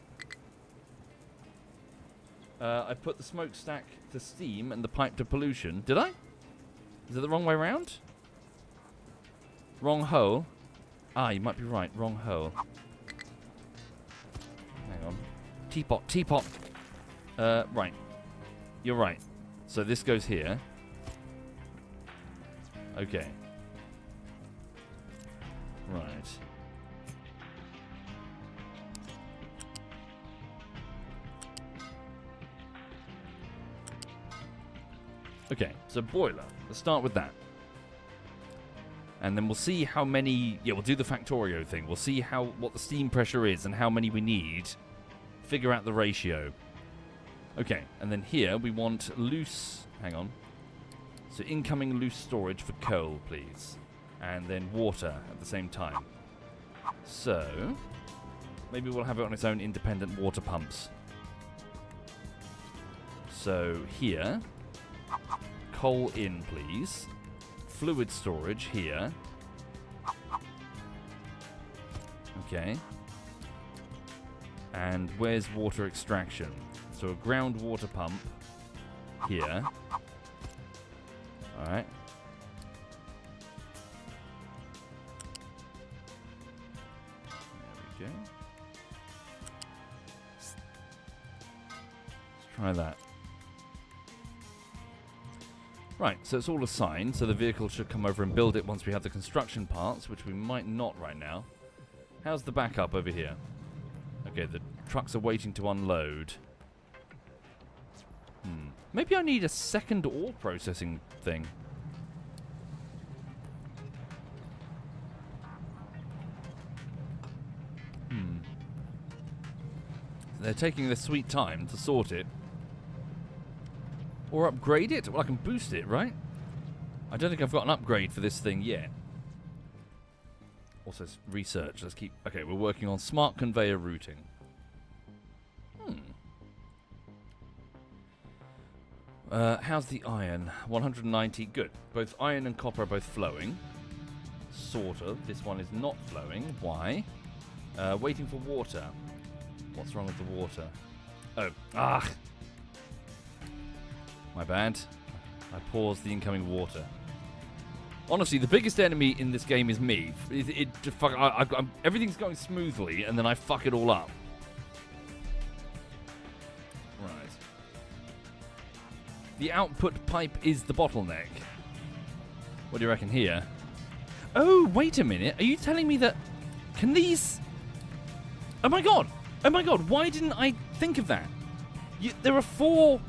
I put the smokestack to steam and the pipe to pollution. Did I? Is it the wrong way around? Wrong hole? Ah, you might be right. Wrong hole. Hang on. Teapot, teapot. Right. You're right. So this goes here. Okay. Right. Okay, so boiler. Let's start with that. And then we'll see how many... Yeah, we'll do the Factorio thing. We'll see what the steam pressure is and how many we need. Figure out the ratio. Okay, and then here we want loose... Hang on. So incoming loose storage for coal, please. And then water at the same time. So... maybe we'll have it on its own independent water pumps. So here... coal in, please. Fluid storage here. Okay. And where's water extraction? So a groundwater pump here. Alright. There we go. Let's try that. Right, so it's all assigned, so the vehicle should come over and build it once we have the construction parts, which we might not right now. How's the backup over here? Okay, the trucks are waiting to unload. Maybe I need a second ore processing thing. They're taking their sweet time to sort it. Or upgrade it? Well, I can boost it, right? I don't think I've got an upgrade for this thing yet. Also, research. Let's keep... Okay, we're working on smart conveyor routing. How's the iron? 190. Good. Both iron and copper are both flowing. Sort of. This one is not flowing. Why? Waiting for water. What's wrong with the water? Oh. Ah! My bad. I paused the incoming water. Honestly, the biggest enemy in this game is me. Everything's going smoothly, and then I fuck it all up. Right. The output pipe is the bottleneck. What do you reckon here? Oh, wait a minute. Are you telling me that... Can these... Oh my god! Oh my god, why didn't I think of that? There are 4...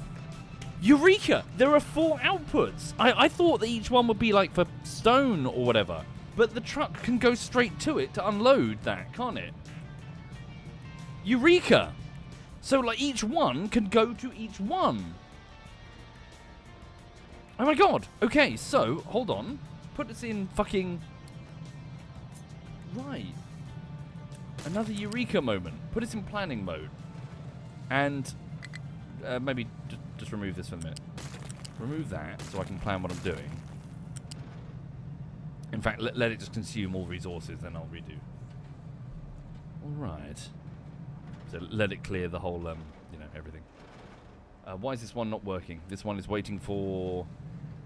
Eureka! There are 4 outputs. I thought that each one would be like for stone or whatever. But the truck can go straight to it to unload that, can't it? Eureka! So like each one can go to each one. Oh my god. Okay, so, hold on. Put this in fucking... Right. Another Eureka moment. Put it in planning mode. And maybe... Just remove this for a minute. Remove that so I can plan what I'm doing. In fact, let it just consume all resources, then I'll redo. Alright. So let it clear the whole, everything. Why is this one not working? This one is waiting for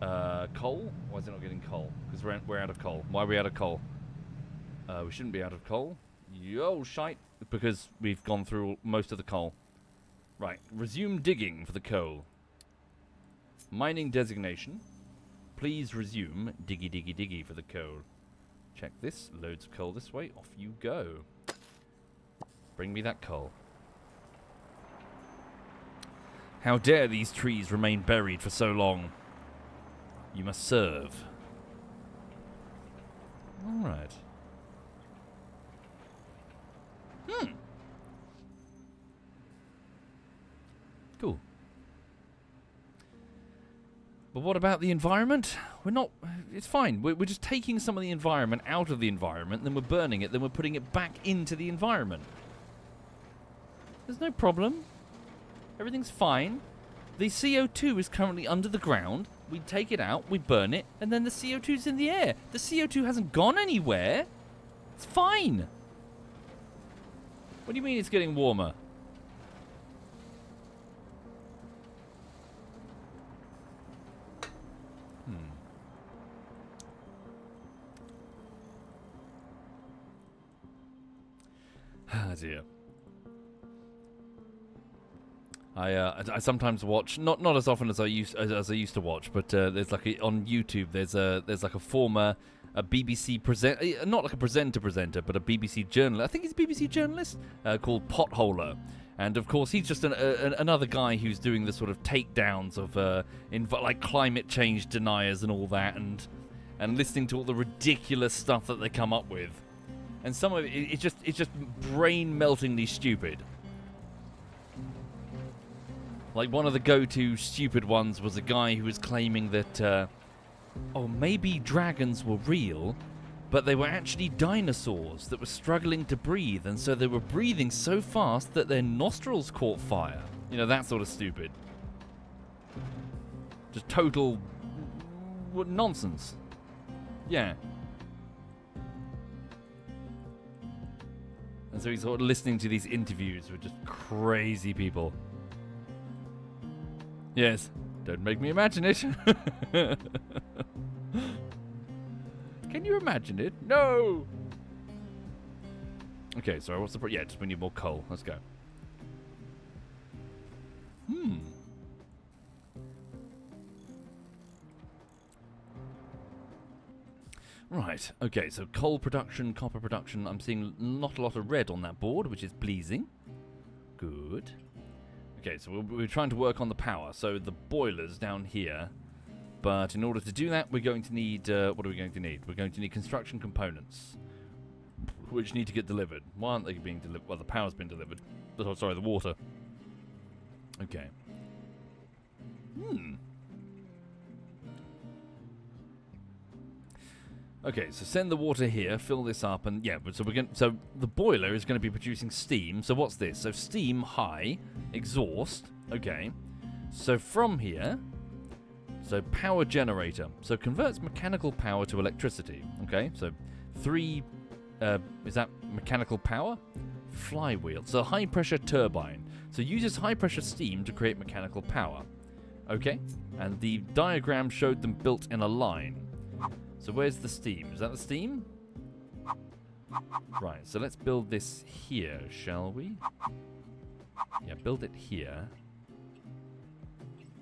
coal? Why is it not getting coal? Because we're out of coal. Why are we out of coal? We shouldn't be out of coal. Yo, shite. Because we've gone through most of the coal. Right, resume digging for the coal. Mining designation. Please resume diggy diggy diggy for the coal. Check this, loads of coal this way, off you go. Bring me that coal. How dare these trees remain buried for so long? You must serve. Alright. Cool. But what about the environment? We're not... It's fine. We're just taking some of the environment out of the environment, then we're burning it, then we're putting it back into the environment. There's no problem. Everything's fine. The CO2 is currently under the ground. We take it out, we burn it, and then the CO2's in the air. The CO2 hasn't gone anywhere. It's fine. What do you mean it's getting warmer? Ah, dear. I sometimes watch, not as often as I used to watch, but there's like on YouTube there's like a former BBC not like a presenter, but a BBC journalist. I think he's a BBC journalist called Potholer, and of course he's just another guy who's doing the sort of takedowns of like climate change deniers and all that, and listening to all the ridiculous stuff that they come up with, and some of it's just brain meltingly stupid. Like, one of the go-to stupid ones was a guy who was claiming that, maybe dragons were real, but they were actually dinosaurs that were struggling to breathe, and so they were breathing so fast that their nostrils caught fire. You know, that sort of stupid. Just total nonsense. Yeah. And so he's sort of listening to these interviews with just crazy people. Yes, don't make me imagine it. Can you imagine it? No! Okay, sorry, what's the yeah, just we need more coal. Let's go. Right, okay, so coal production, copper production. I'm seeing not a lot of red on that board, which is pleasing. Good. Okay, so we're trying to work on the power, so the boiler's down here. But in order to do that, we're going to need, what are we going to need? We're going to need construction components, which need to get delivered. Why aren't they being delivered? Well, the power's been delivered. Oh, sorry, the water. Okay. Okay, so send the water here, fill this up, and yeah, so so the boiler is going to be producing steam. So what's this? So steam high, exhaust. Okay. So from here, so power generator. So converts mechanical power to electricity. Okay. So 3 is that mechanical power? Flywheel. So high pressure turbine. So uses high pressure steam to create mechanical power. Okay. And the diagram showed them built in a line. So where's the steam? Is that the steam? Right, so let's build this here, shall we? Yeah, build it here.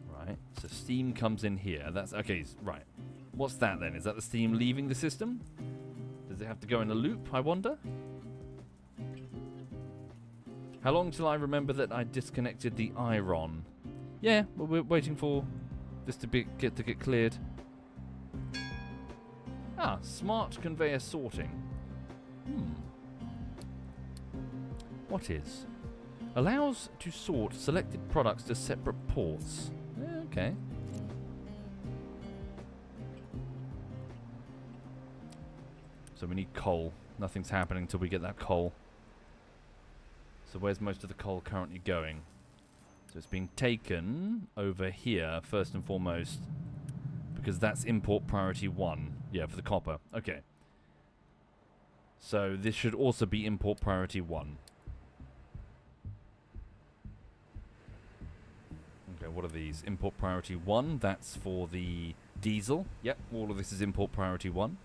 Right, so steam comes in here. That's okay, right. What's that then? Is that the steam leaving the system? Does it have to go in a loop, I wonder? How long till I remember that I disconnected the iron? Yeah, well, we're waiting for this to get cleared. Ah, smart conveyor sorting. What is? Allows to sort selected products to separate ports. Okay. So we need coal. Nothing's happening until we get that coal. So where's most of the coal currently going? So it's being taken over here, first and foremost, because that's import priority 1. Yeah, for the copper. Okay. So this should also be import priority 1. Okay, what are these? Import priority 1, that's for the diesel. Yep, all of this is import priority 1.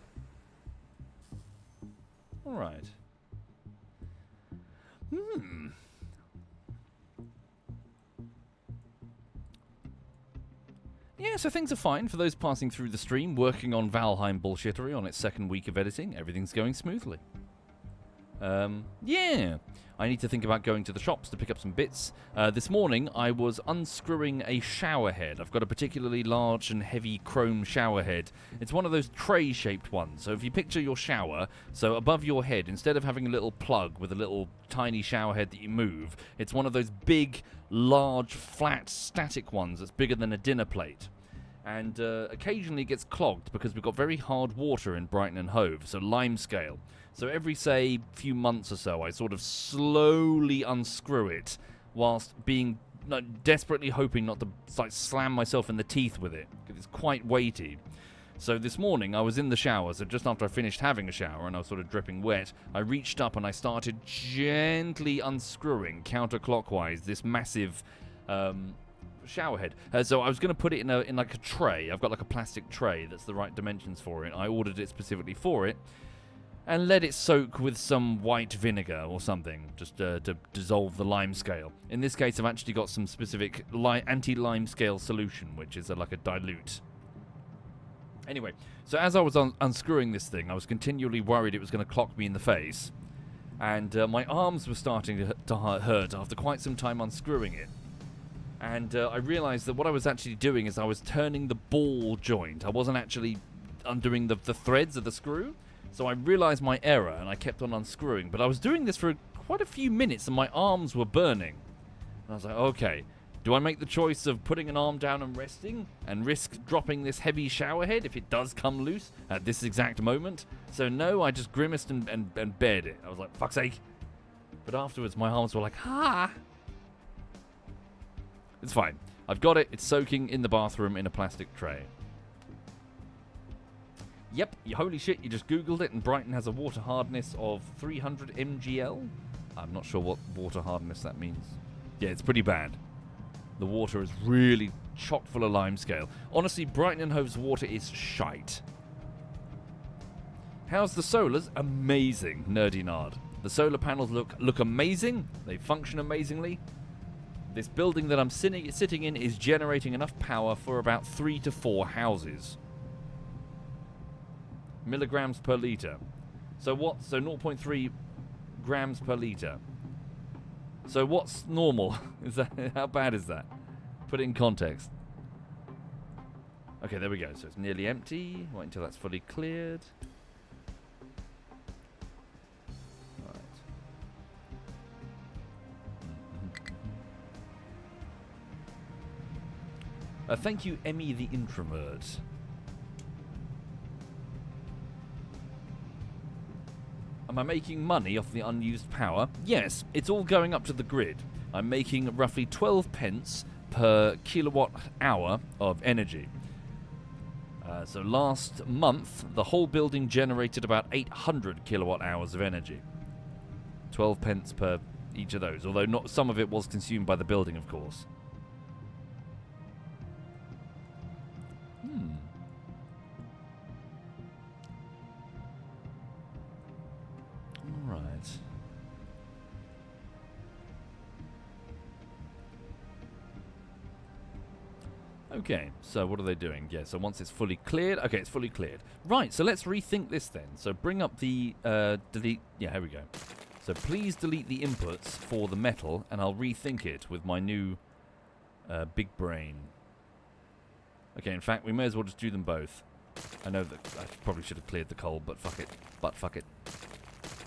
Alright. Yeah, so things are fine for those passing through the stream, working on Valheim bullshittery on its second week of editing. Everything's going smoothly. Yeah. I need to think about going to the shops to pick up some bits. This morning, I was unscrewing a shower head. I've got a particularly large and heavy chrome shower head. It's one of those tray-shaped ones. So if you picture your shower, so above your head, instead of having a little plug with a little tiny shower head that you move, it's one of those big, large, flat, static ones that's bigger than a dinner plate. And occasionally it gets clogged because we've got very hard water in Brighton and Hove, so limescale. So every, say, few months or so, I sort of slowly unscrew it whilst being desperately hoping not to like slam myself in the teeth with it, because it's quite weighty. So this morning I was in the shower, so just after I finished having a shower and I was sort of dripping wet, I reached up and I started gently unscrewing counterclockwise this massive shower head. So I was going to put it in like a tray. I've got like a plastic tray that's the right dimensions for it. I ordered it specifically for it and let it soak with some white vinegar or something, just to dissolve the lime scale. In this case, I've actually got some specific anti-lime scale solution, which is like a dilute. Anyway, so as I was unscrewing this thing, I was continually worried it was going to clock me in the face. And my arms were starting to hurt after quite some time unscrewing it. And I realized that what I was actually doing is I was turning the ball joint. I wasn't actually undoing the threads of the screw. So I realized my error and I kept on unscrewing. But I was doing this for quite a few minutes and my arms were burning. And I was like, okay. Do I make the choice of putting an arm down and resting and risk dropping this heavy shower head if it does come loose at this exact moment? So no, I just grimaced and bared it. I was like, fuck's sake. But afterwards, my arms were like, ha! It's fine. I've got it. It's soaking in the bathroom in a plastic tray. Yep, holy shit, you just Googled it and Brighton has a water hardness of 300 mgl. I'm not sure what water hardness that means. Yeah, it's pretty bad. The water is really chock full of limescale. Honestly, Brighton and Hove's water is shite. How's the solars? Amazing, nerdy nard. The solar panels look amazing. They function amazingly. This building that I'm sitting in is generating enough power for about 3 to 4 houses. Milligrams per litre. So what? So 0.3 grams per litre. So what's normal? Is that how bad is that? Put it in context. Okay, there we go. So it's nearly empty. Wait until that's fully cleared. Right. Thank you, Emmy the Introvert. Am I making money off the unused power? Yes, it's all going up to the grid. I'm making roughly 12 pence per kilowatt hour of energy. So last month, the whole building generated about 800 kilowatt hours of energy. 12 pence per each of those, although not some of it was consumed by the building, of course. Okay, so what are they doing? Yeah, so once it's fully cleared... Okay, it's fully cleared. Right, so let's rethink this then. So bring up the delete... Yeah, here we go. So please delete the inputs for the metal, and I'll rethink it with my new big brain. Okay, in fact, we may as well just do them both. I know that I probably should have cleared the coal, but fuck it. But fuck it.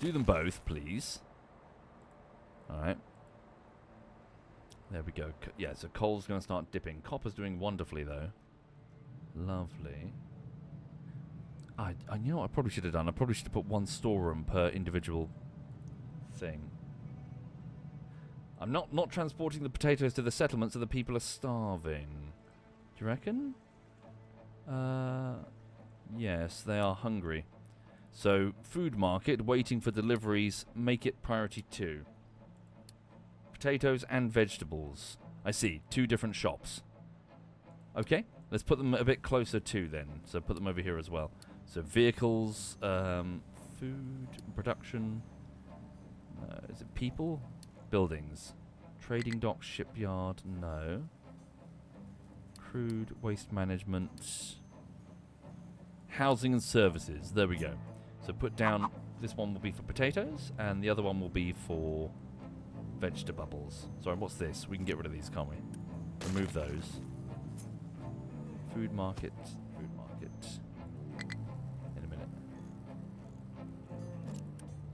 Do them both, please. Alright. There we go. Yeah, so coal's going to start dipping. Copper's doing wonderfully, though. Lovely. You know what I probably should have done? I probably should have put one storeroom per individual thing. I'm not transporting the potatoes to the settlement so the people are starving. Do you reckon? Yes, they are hungry. So, food market, waiting for deliveries, make it priority 2. Potatoes and vegetables. I see. 2 different shops. Okay, let's put them a bit closer to then. So put them over here as well. So vehicles, food, production. Is it people? Buildings. Trading dock, shipyard, no. Crude, waste management. Housing and services. There we go. So put down, this one will be for potatoes, and the other one will be for vegetables. Sorry, what's this? We can get rid of these, can't we? Remove those. Food market. Food market. In a minute.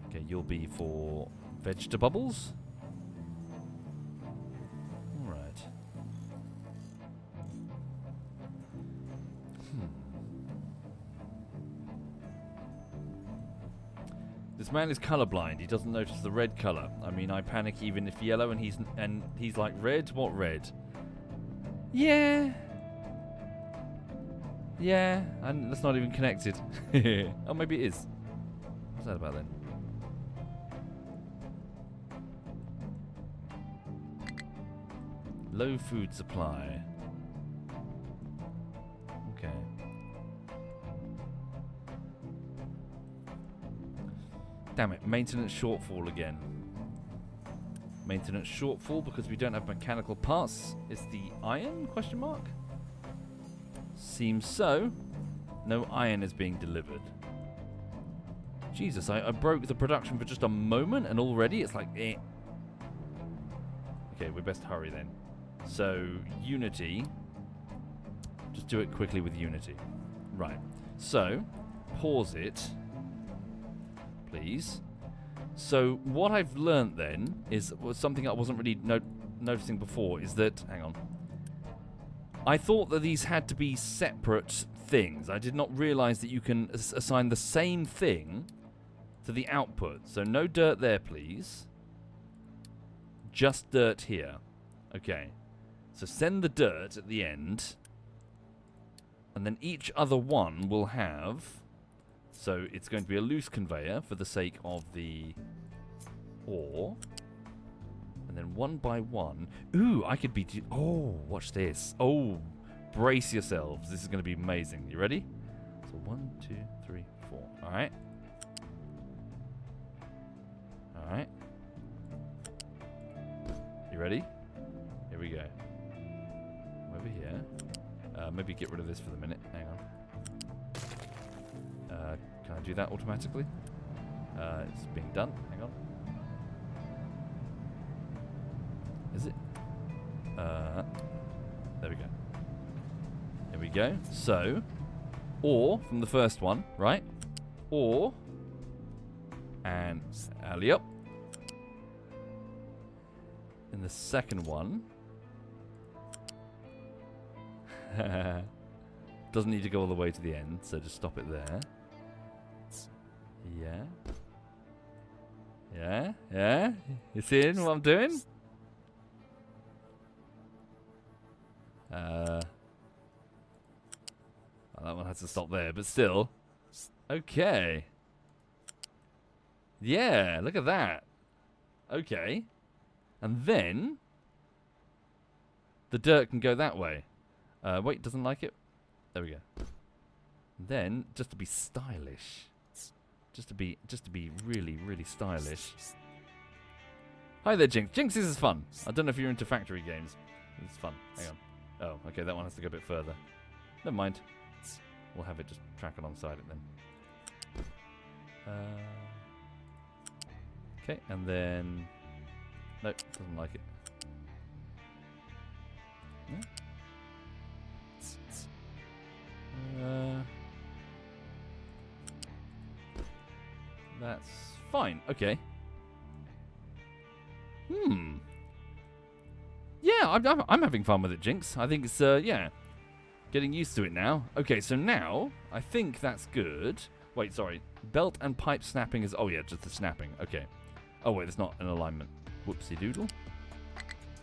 Okay, you'll be for vegetables. Alright. This man is colorblind. He doesn't notice the red color. I mean, I panic even if yellow, and he's like, red? What red? Yeah. Yeah, and that's not even connected. Oh, maybe it is. What's that about then? Low food supply. Okay. Damn it, maintenance shortfall again. Maintenance shortfall because we don't have mechanical parts. Is the iron? Question mark? Seems so. No iron is being delivered. Jesus, I broke the production for just a moment and already it's like eh. Okay, we best hurry then. So, Unity. Just do it quickly with Unity. Right. So, pause it. Please. So, what I've learnt then was something I wasn't really noticing before is that... Hang on. I thought that these had to be separate things. I did not realise that you can assign the same thing to the output. So, no dirt there, please. Just dirt here. Okay. So, send the dirt at the end. And then each other one will have... So it's going to be a loose conveyor for the sake of the ore. And then one by one... Ooh, I could be... Oh, watch this. Oh, brace yourselves. This is going to be amazing. You ready? So 1, 2, 3, 4. All right. All right. You ready? Here we go. Over here. Maybe get rid of this for the minute. Hang on. Can I do that automatically? It's being done. Hang on. Is it? There we go. Here we go. So, ore from the first one, right? Ore. And alley up. In the second one. Doesn't need to go all the way to the end, so just stop it there. Yeah. Yeah, yeah. You seeing what I'm doing? Well, that one has to stop there, but still. Okay. Yeah, look at that. Okay. And then the dirt can go that way. Wait, doesn't like it? There we go. Then, just to be stylish. Just to be really, really stylish. Hi there, Jinx. Jinx, this is fun. I don't know if you're into factory games. It's fun. Hang on. Oh, okay, that one has to go a bit further. Never mind. We'll have it just track alongside it then. Okay, and then... Nope, doesn't like it. No? That's fine. Okay. Yeah, I'm having fun with it, Jinx. I think it's, yeah. Getting used to it now. Okay, so now, I think that's good. Wait, sorry. Belt and pipe snapping is... Oh, yeah, just the snapping. Okay. Oh, wait, it's not an alignment. Whoopsie doodle.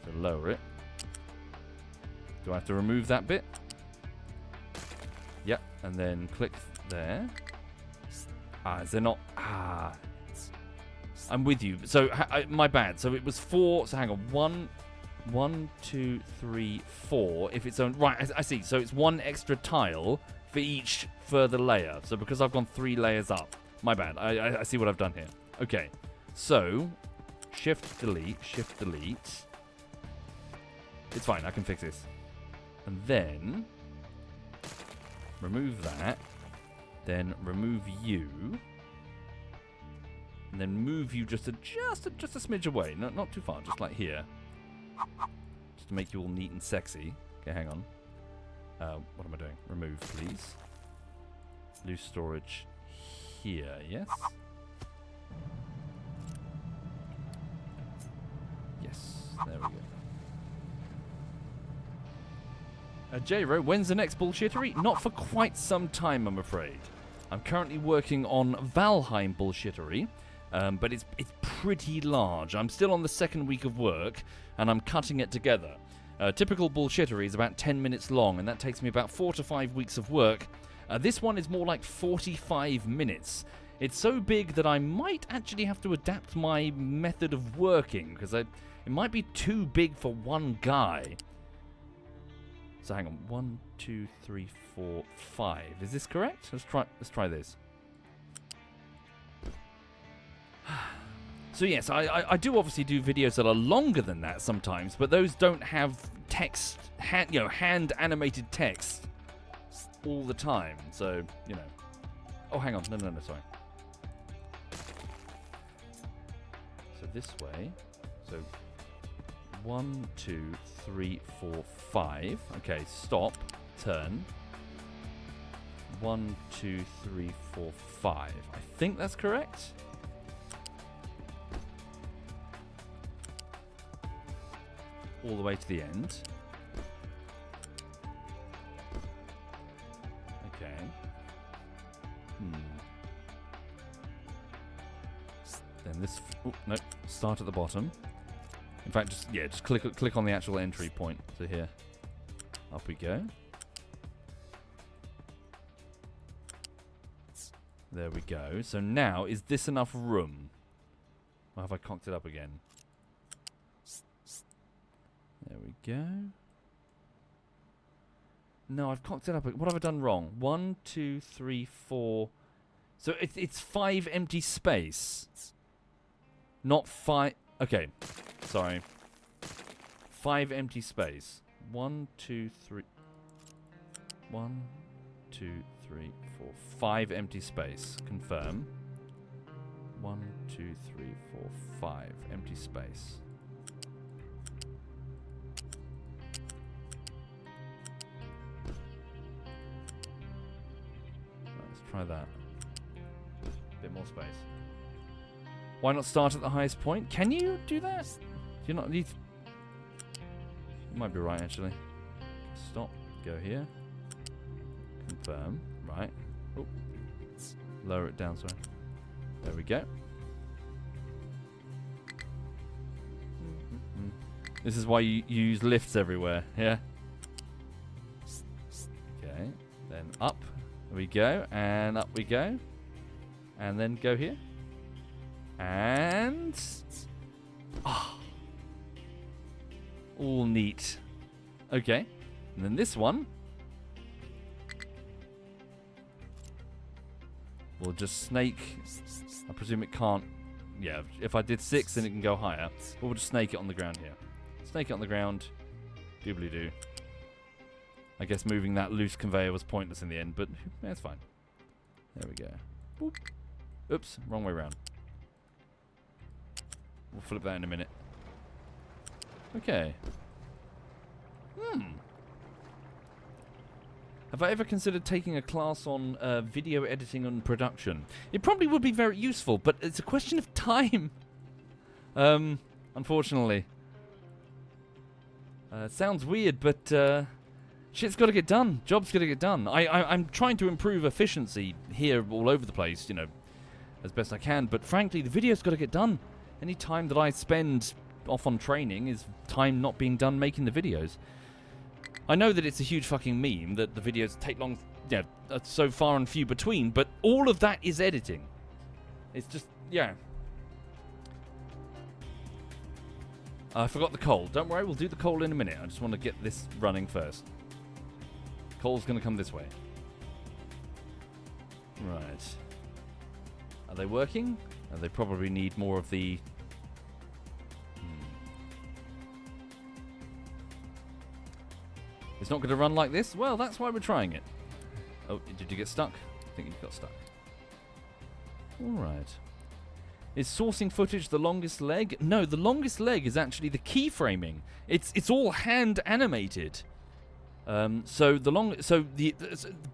So lower it. Do I have to remove that bit? Yep, and then click there. Ah, is there not... Ah. I'm with you. So, my bad. So, it was 4... So, hang on. 1, 2, 3, 4. If it's on... Right, I see. So, it's one extra tile for each further layer. So, because I've gone 3 layers up. My bad. I see what I've done here. Okay. So, Shift, delete. Shift, delete. It's fine. I can fix this. And then... Remove that. Then remove you. And then move you just a smidge away. Not too far, just like here. Just to make you all neat and sexy. Okay, hang on. What am I doing? Remove, please. Loose storage here, yes? Yes, there we go. J-Ro, when's the next bullshittery? Not for quite some time, I'm afraid. I'm currently working on Valheim bullshittery, but it's pretty large. I'm still on the second week of work, and I'm cutting it together. Typical bullshittery is about 10 minutes long, and that takes me about 4 to 5 weeks of work. This one is more like 45 minutes. It's so big that I might actually have to adapt my method of working, because it might be too big for one guy. So hang on, 1, 2, 3, 4, 5. Is this correct? Let's try this. So yes, I do obviously do videos that are longer than that sometimes, but those don't have text, hand animated text all the time. So, you know. Oh, hang on. No, sorry. So this way. So 1, 2, 3, 4, 5. Okay, stop. Turn. 1, 2, 3, 4, 5. I think that's correct. All the way to the end. Okay. Then this. Oh, no. Start at the bottom. In fact, just click on the actual entry point to here. Up we go. There we go. So now, is this enough room? Or have I cocked it up again? There we go. No, I've cocked it up. What have I done wrong? 1, 2, 3, 4. So it's 5 empty space. Not 5. Okay. Sorry. 5 empty space. 1, 2, 3. 1, 2, 3, 4. 5 empty space. Confirm. 1, 2, 3, 4, 5 empty space. Try that. Bit more space. Why not start at the highest point? Can you do that? Do you not need... You might be right, actually. Stop. Go here. Confirm. Right. Oh. Lower it down, sorry. There we go. This is why you use lifts everywhere, yeah? Okay. Then up. There we go, and up we go, and then go here, and all neat. Okay, and then this one will just snake. I presume it can't. Yeah, if I did 6, then it can go higher. But we'll just snake it on the ground here. Snake it on the ground. Doobly doo. I guess moving that loose conveyor was pointless in the end, but that's fine. There we go. Boop. Oops, wrong way around. We'll flip that in a minute. Okay. Have I ever considered taking a class on video editing and production? It probably would be very useful, but it's a question of time. Unfortunately. Sounds weird, but... shit's got to get done. Job's got to get done. I'm trying to improve efficiency here all over the place, you know, as best I can. But frankly, the video's got to get done. Any time that I spend off on training is time not being done making the videos. I know that it's a huge fucking meme that the videos take long, yeah, so far and few between. But all of that is editing. It's just, yeah. I forgot the coal. Don't worry, we'll do the coal in a minute. I just want to get this running first. Coal's going to come this way. Right. Are they working? They probably need more of the... It's not going to run like this? Well, that's why we're trying it. Oh, did you get stuck? I think you got stuck. Alright. Is sourcing footage the longest leg? No, the longest leg is actually the keyframing. It's all hand animated. So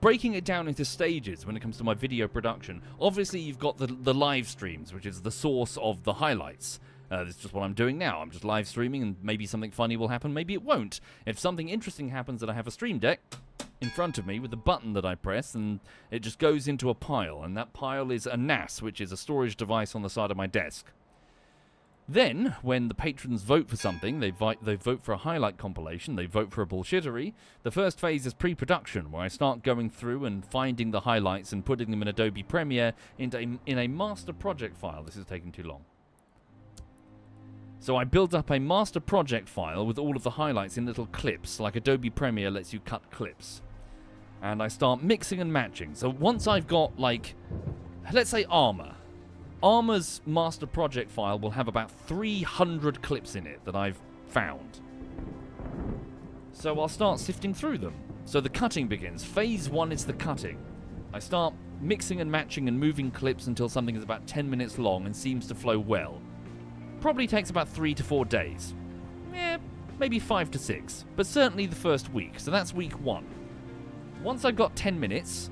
breaking it down into stages when it comes to my video production, obviously you've got the live streams, which is the source of the highlights. This is just what I'm doing now. I'm just live streaming, and maybe something funny will happen, maybe it won't. If something interesting happens and I have a stream deck, in front of me with a button that I press, and it just goes into a pile, and that pile is a NAS, which is a storage device on the side of my desk. Then, when the patrons vote for something, they vote for a highlight compilation, they vote for a bullshittery. The first phase is pre-production, where I start going through and finding the highlights and putting them in Adobe Premiere in a master project file. This is taking too long. So I build up a master project file with all of the highlights in little clips, like Adobe Premiere lets you cut clips. And I start mixing and matching. So once I've got, like, let's say Armor. Armor's master project file will have about 300 clips in it that I've found. So I'll start sifting through them. So the cutting begins. Phase 1 is the cutting. I start mixing and matching and moving clips until something is about 10 minutes long and seems to flow well. Probably takes about 3 to 4 days. Maybe 5 to 6. But certainly the first week. So that's week 1. Once I've got 10 minutes...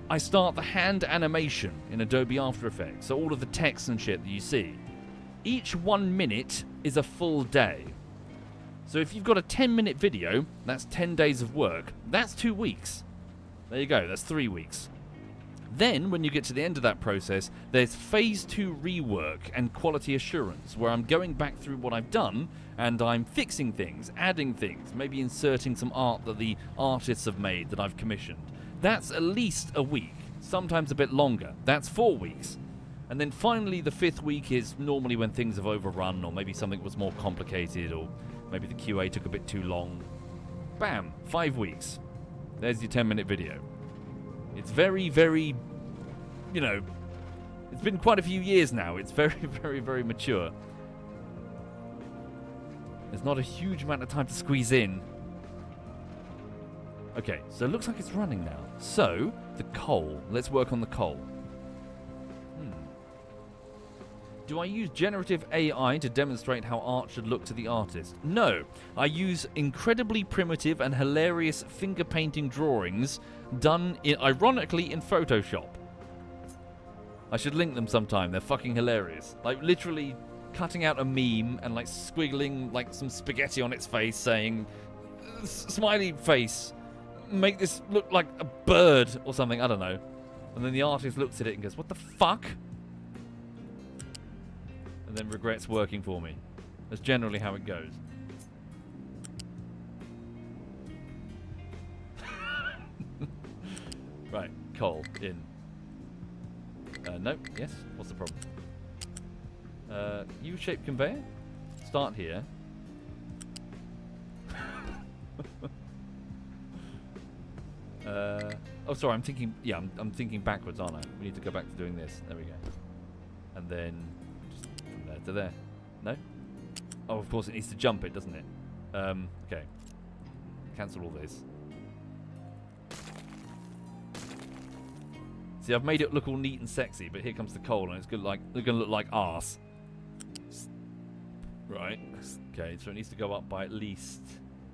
I start the hand animation in Adobe After Effects, so all of the text and shit that you see. Each 1 minute is a full day. So if you've got a 10-minute video, that's 10 days of work. That's 2 weeks. There you go, that's 3 weeks. Then, when you get to the end of that process, there's phase 2 rework and quality assurance, where I'm going back through what I've done, and I'm fixing things, adding things, maybe inserting some art that the artists have made that I've commissioned. That's at least a week, sometimes a bit longer. That's 4 weeks. And then finally the 5th week is normally when things have overrun, or maybe something was more complicated, or maybe the QA took a bit too long. Bam, 5 weeks. There's your 10-minute video. It's very, very, you know, it's been quite a few years now. It's very, very, very mature. There's not a huge amount of time to squeeze in. Okay, so it looks like it's running now. So, the coal. Let's work on the coal. Do I use generative AI to demonstrate how art should look to the artist? No. I use incredibly primitive and hilarious finger painting drawings done, ironically, in Photoshop. I should link them sometime. They're fucking hilarious. Like, literally cutting out a meme and, like, squiggling, like, some spaghetti on its face saying, smiley face. Make this look like a bird or something, I don't know. And then the artist looks at it and goes, what the fuck? And then regrets working for me. That's generally how it goes. Right, coal in. No, yes, what's the problem? U-shaped conveyor? Start here. Oh, sorry, I'm thinking... Yeah, I'm thinking backwards, aren't I? We need to go back to doing this. There we go. And then... just from there to there. No? Oh, of course, it needs to jump it, doesn't it? Okay. Cancel all this. See, I've made it look all neat and sexy, but here comes the coal, and it's gonna look like arse. Right. Okay, so it needs to go up by at least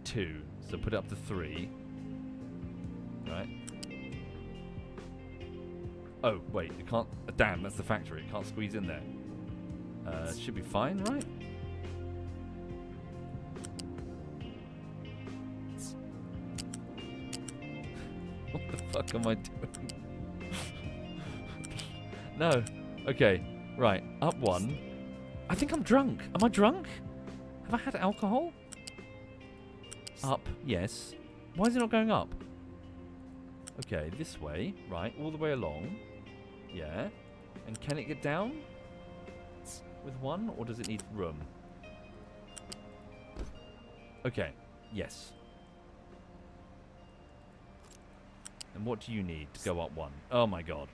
2. So put it up to 3. Right. Oh, wait, it can't... damn, that's the factory. It can't squeeze in there. It should be fine, right? What the fuck am I doing? No. Okay, right. Up 1. I think I'm drunk. Am I drunk? Have I had alcohol? Up, yes. Why is it not going up? Okay, this way. Right, all the way along. Yeah. And can it get down? With 1, or does it need room? Okay, yes. And what do you need to go up 1? Oh my god.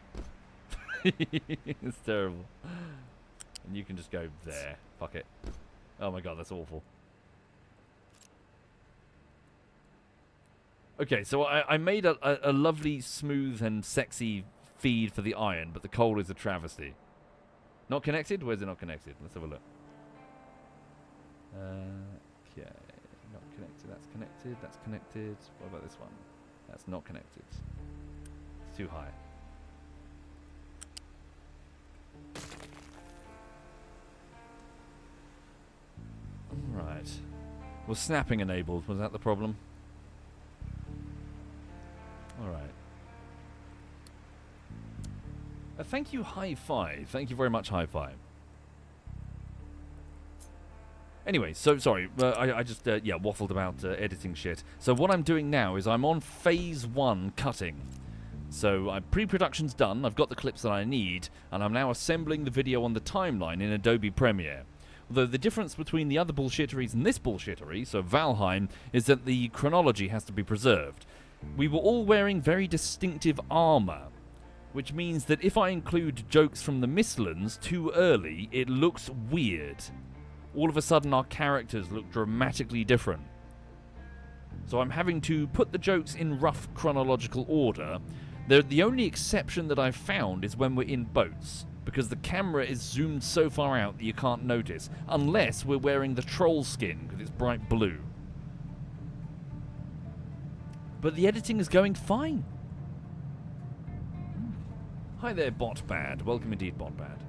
It's terrible. And you can just go there. Fuck it. Oh my god, that's awful. Okay, so I made a lovely, smooth and sexy feed for the iron, but the coal is a travesty. Not connected? Where's it not connected? Let's have a look. Okay, not connected. That's connected. That's connected. What about this one? That's not connected. It's too high. Right. Was snapping enabled? Was that the problem? Thank you, High Five. Thank you very much, High Five. Anyway, so sorry, I just waffled about editing shit. So what I'm doing now is I'm on phase 1 cutting. So pre-production's done, I've got the clips that I need, and I'm now assembling the video on the timeline in Adobe Premiere. Although the difference between the other bullshitteries and this bullshittery, so Valheim, is that the chronology has to be preserved. We were all wearing very distinctive armour, which means that if I include jokes from the Mistlands too early, it looks weird. All of a sudden our characters look dramatically different. So I'm having to put the jokes in rough chronological order. The only exception that I've found is when we're in boats, because the camera is zoomed so far out that you can't notice, unless we're wearing the troll skin, because it's bright blue. But the editing is going fine. Hi there, Botbad. Welcome indeed, Botbad.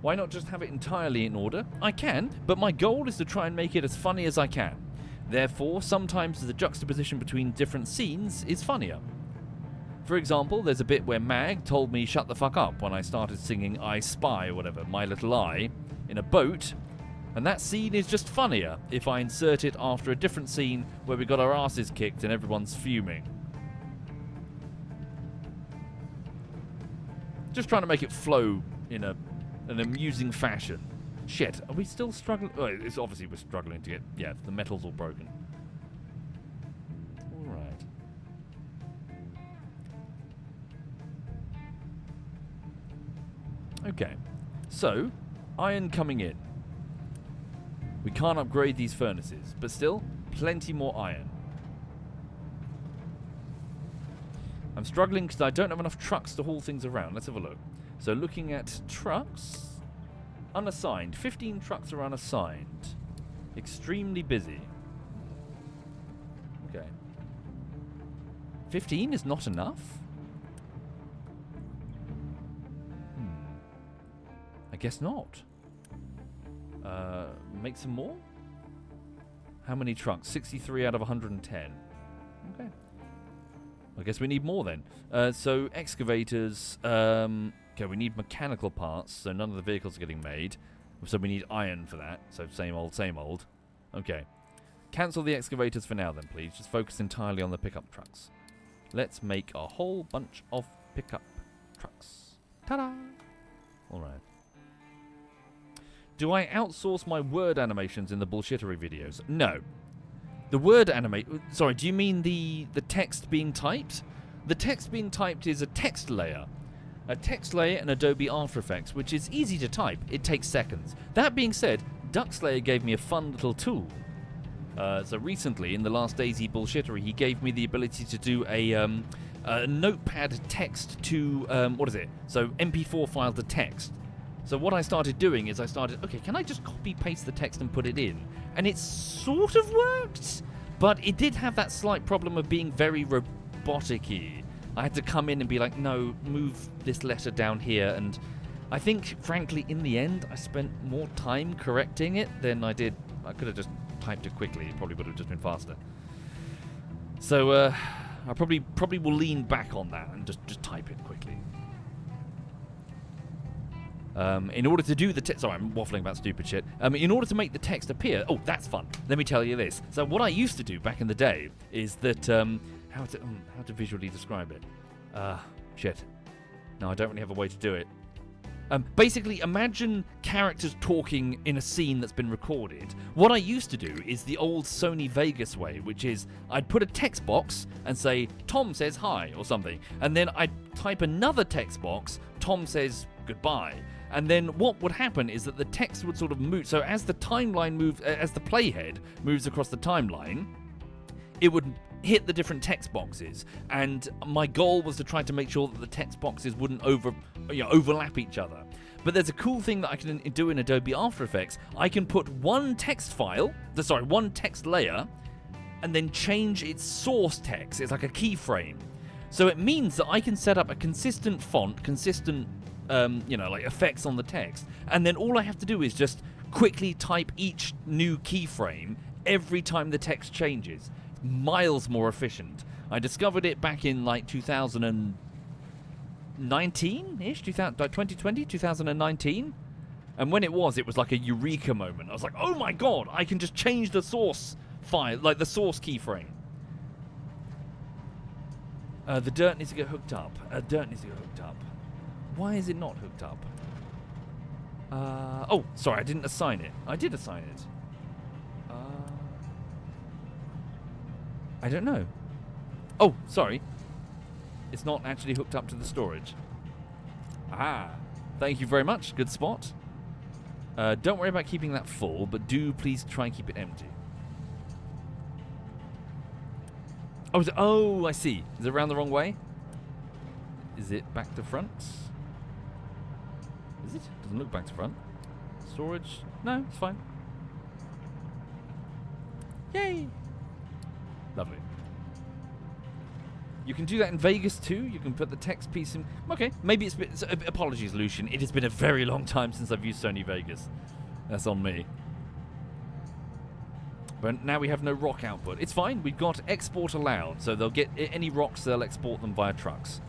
Why not just have it entirely in order? I can, but my goal is to try and make it as funny as I can. Therefore, sometimes the juxtaposition between different scenes is funnier. For example, there's a bit where Mag told me shut the fuck up when I started singing I Spy or whatever, My Little Eye, in a boat, and that scene is just funnier if I insert it after a different scene where we got our asses kicked and everyone's fuming. Just trying to make it flow in an amusing fashion. Shit, are we still struggling? Oh, it's obviously we're struggling to get... Yeah, the metal's all broken. Alright. Okay, so, iron coming in. We can't upgrade these furnaces, but still, plenty more iron. I'm struggling because I don't have enough trucks to haul things around. Let's have a look. So looking at trucks... Unassigned. 15 trucks are unassigned. Extremely busy. Okay. 15 is not enough? I guess not. Make some more? How many trucks? 63 out of 110. Okay. I guess we need more then. So excavators... Okay, we need mechanical parts, so none of the vehicles are getting made. So we need iron for that. So same old, same old. Okay. Cancel the excavators for now then, please. Just focus entirely on the pickup trucks. Let's make a whole bunch of pickup trucks. Ta-da! Alright. Do I outsource my word animations in the bullshittery videos? No. The word animate... Sorry, do you mean the text being typed? The text being typed is a text layer. A text layer in Adobe After Effects, which is easy to type. It takes seconds. That being said, Duxlayer gave me a fun little tool. So recently, in the last DayZ bullshittery, he gave me the ability to do a notepad text to, what is it? So MP4 file to text. So what I started doing is okay, can I just copy-paste the text and put it in? And it sort of worked, but it did have that slight problem of being very robotic-y. I had to come in and be like, no, move this letter down here. And I think, frankly, in the end, I spent more time correcting it than I did. I could have just typed it quickly. It probably would have just been faster. So I probably will lean back on that and just type it quickly. In order to do the text... Sorry, I'm waffling about stupid shit. In order to make the text appear... Oh, that's fun. Let me tell you this. So what I used to do back in the day is that... How to visually describe it? Shit. No, I don't really have a way to do it. Basically, imagine characters talking in a scene that's been recorded. What I used to do is the old Sony Vegas way, which is I'd put a text box and say, Tom says hi, or something. And then I'd type another text box, Tom says goodbye. And then what would happen is that the text would sort of move. So as the timeline moves, as the playhead moves across the timeline, it would hit the different text boxes, and my goal was to try to make sure that the text boxes wouldn't overlap each other. But there's a cool thing that I can do in Adobe After Effects. I can put one text layer, and then change its source text. It's like a keyframe. So it means that I can set up a consistent font, consistent, like effects on the text, and then all I have to do is just quickly type each new keyframe every time the text changes. Miles more efficient. I discovered it back in like 2000 and 2019-ish, 2020, 2019. And when it was like a eureka moment. I was like, oh my god, I can just change the source file, like the source keyframe. The dirt needs to get hooked up. Why is it not hooked up? Oh, sorry, I didn't assign it. I did assign it. I don't know. Oh, sorry. It's not actually hooked up to the storage. Ah, thank you very much. Good spot. Don't worry about keeping that full, but do please try and keep it empty. Oh, I see. Is it around the wrong way? Is it back to front? Is it? Doesn't look back to front. Storage? No, it's fine. Yay! Lovely. You can do that in Vegas too. You can put the text piece in. Okay, maybe it's a bit. Apologies, Lucian. It has been a very long time since I've used Sony Vegas. That's on me. But now we have no rock output. It's fine. We've got export allowed, so they'll get any rocks. They'll export them via trucks.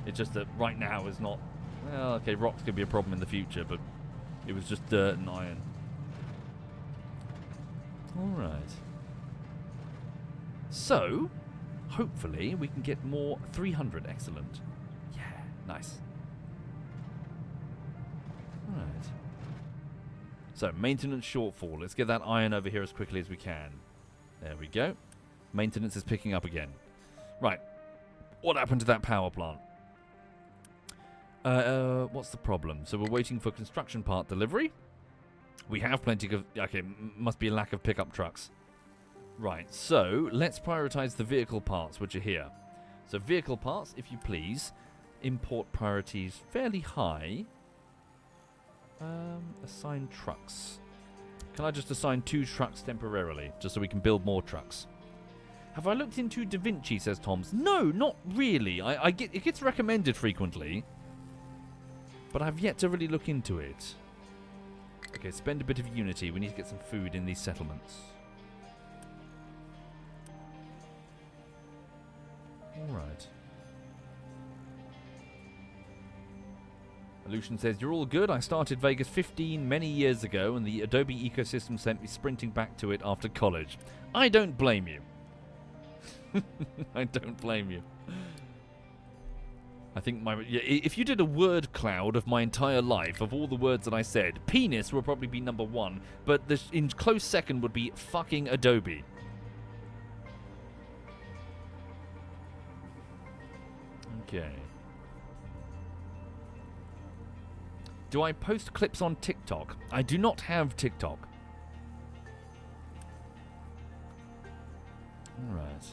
It's just that right now is not. Well, okay, rocks could be a problem in the future, but it was just dirt and iron. All right. So, hopefully, we can get more 300. Excellent. Yeah, nice. All right. So, maintenance shortfall. Let's get that iron over here as quickly as we can. There we go. Maintenance is picking up again. Right. What happened to that power plant? What's the problem? So, we're waiting for construction part delivery. We have plenty of... Okay, must be a lack of pickup trucks. Right, so let's prioritize the vehicle parts which are here. So vehicle parts, if you please. Import priorities fairly high. Assign trucks. Can I just assign 2 trucks temporarily, just so we can build more trucks? Have I looked into Da Vinci, says Toms? No, not really. It gets recommended frequently. But I've yet to really look into it. Okay, spend a bit of unity. We need to get some food in these settlements. Alright. Lucian says, you're all good. I started Vegas 15 many years ago, and the Adobe ecosystem sent me sprinting back to it after college. I don't blame you. I don't blame you. I think if you did a word cloud of my entire life, of all the words that I said, penis would probably be number 1, but in close second would be fucking Adobe. Okay. Do I post clips on TikTok? I do not have TikTok. Alright.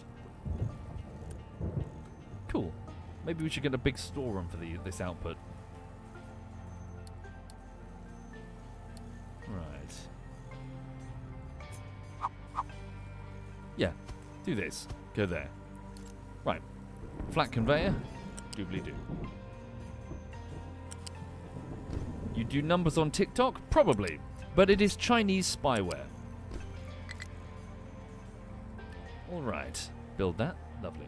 Cool. Maybe we should get a big storeroom for this output. Right. Yeah. Do this. Go there. Right. Flat conveyor. Doobly-doo. You do numbers on TikTok? Probably. But it is Chinese spyware. Alright. Build that. Lovely.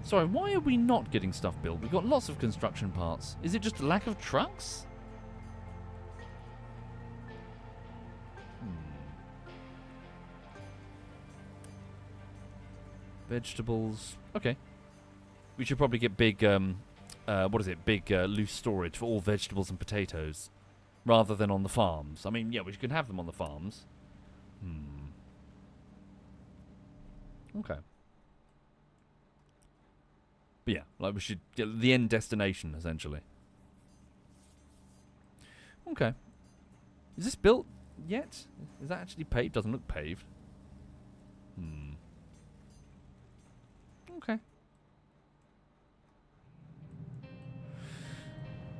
Sorry, why are we not getting stuff built? We've got lots of construction parts. Is it just a lack of trucks? Vegetables. Okay. We should probably get big, what is it? Big loose storage for all vegetables and potatoes. Rather than on the farms. I mean, yeah, we can have them on the farms. Okay. But yeah, like we should get the end destination, essentially. Okay. Is this built yet? Is that actually paved? Doesn't look paved. Okay.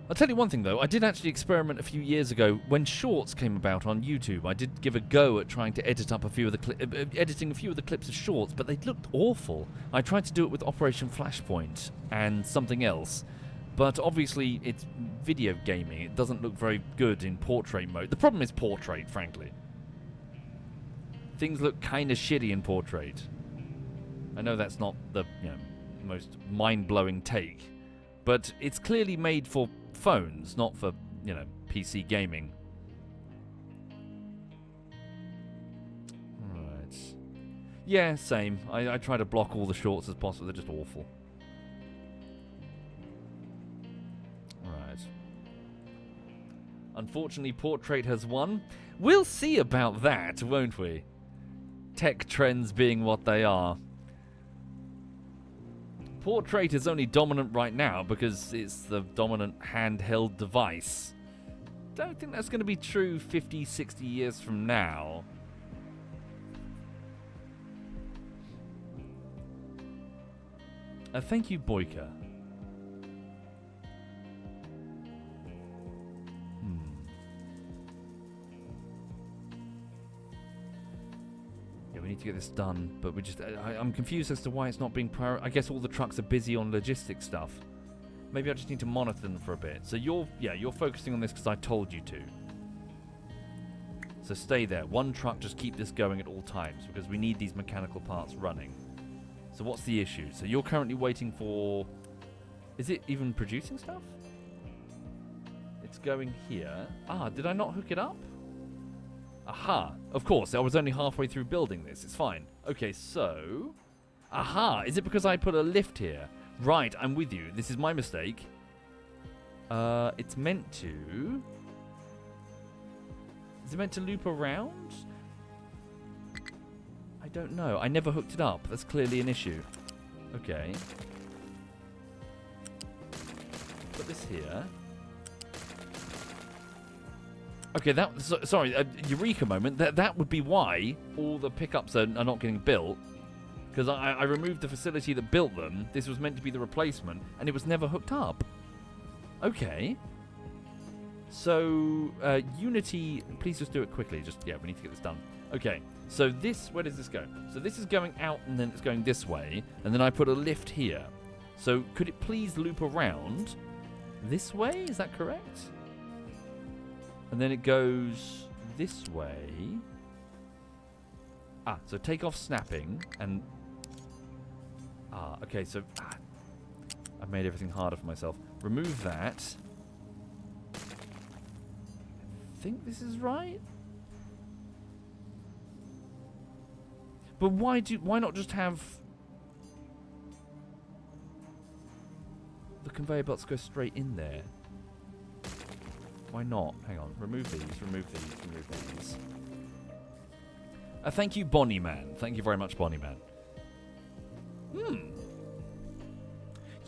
I'll tell you one thing, though. I did actually experiment a few years ago when Shorts came about on YouTube. I did give a go at trying to edit up a few of the editing a few of the clips of Shorts, but they looked awful. I tried to do it with Operation Flashpoint and something else, but obviously it's video gaming. It doesn't look very good in portrait mode. The problem is portrait, frankly. Things look kind of shitty in portrait. I know that's not the most mind-blowing take, but it's clearly made for phones, not for PC gaming. Right. Yeah, same. I try to block all the shorts as possible. They're just awful. Right. Unfortunately, Portrait has won. We'll see about that, won't we? Tech trends being what they are. Portrait is only dominant right now because it's the dominant handheld device. Don't think that's going to be true 50, 60 years from now. Thank you, Boyka. Yeah, we need to get this done, but I'm confused as to why it's not being I guess all the trucks are busy on logistics stuff. Maybe I just need to monitor them for a bit. So you're focusing on this because I told you to. So stay there. One truck, just keep this going at all times because we need these mechanical parts running. So what's the issue? So you're currently waiting for... Is it even producing stuff? It's going here. Ah, did I not hook it up? Aha. Of course, I was only halfway through building this. It's fine. Okay, so... Aha. Is it because I put a lift here? Right, I'm with you. This is my mistake. It's meant to... Is it meant to loop around? I don't know. I never hooked it up. That's clearly an issue. Okay. Put this here. Okay, sorry, eureka moment. That would be why all the pickups are not getting built. Because I removed the facility that built them. This was meant to be the replacement, and it was never hooked up. Okay. So, Unity, please just do it quickly. We need to get this done. Okay, so this, where does this go? So this is going out, and then it's going this way, and then I put a lift here. So, could it please loop around this way? Is that correct? And then it goes this way. Ah, so take off snapping, and... Ah, okay, so... I've made everything harder for myself. Remove that. I think this is right? But why not just have... the conveyor belts go straight in there? Why not? Hang on. Remove these, remove these, remove these. Thank you, Bonnie Man. Thank you very much, Bonnie Man.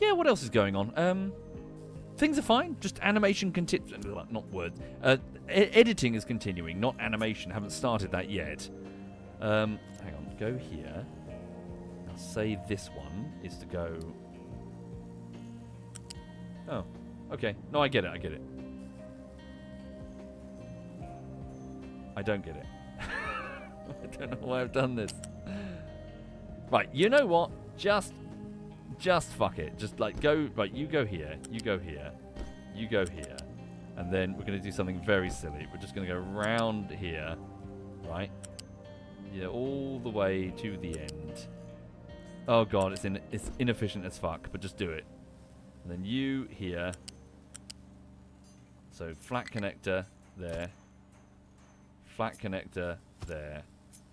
Yeah, what else is going on? Things are fine. Just animation not words. Editing is continuing, not animation. Haven't started that yet. Hang on. Go here. I'll say this one is to go... Oh. Okay. No, I get it. I get it. I don't get it. I don't know why I've done this. Right, you know what? Just fuck it. Just like go, right, you go here, you go here, you go here. And then we're going to do something very silly. We're just going to go round here, right? Yeah, all the way to the end. Oh god, it's inefficient as fuck, but just do it. And then you here. So flat connector there. Flat connector there.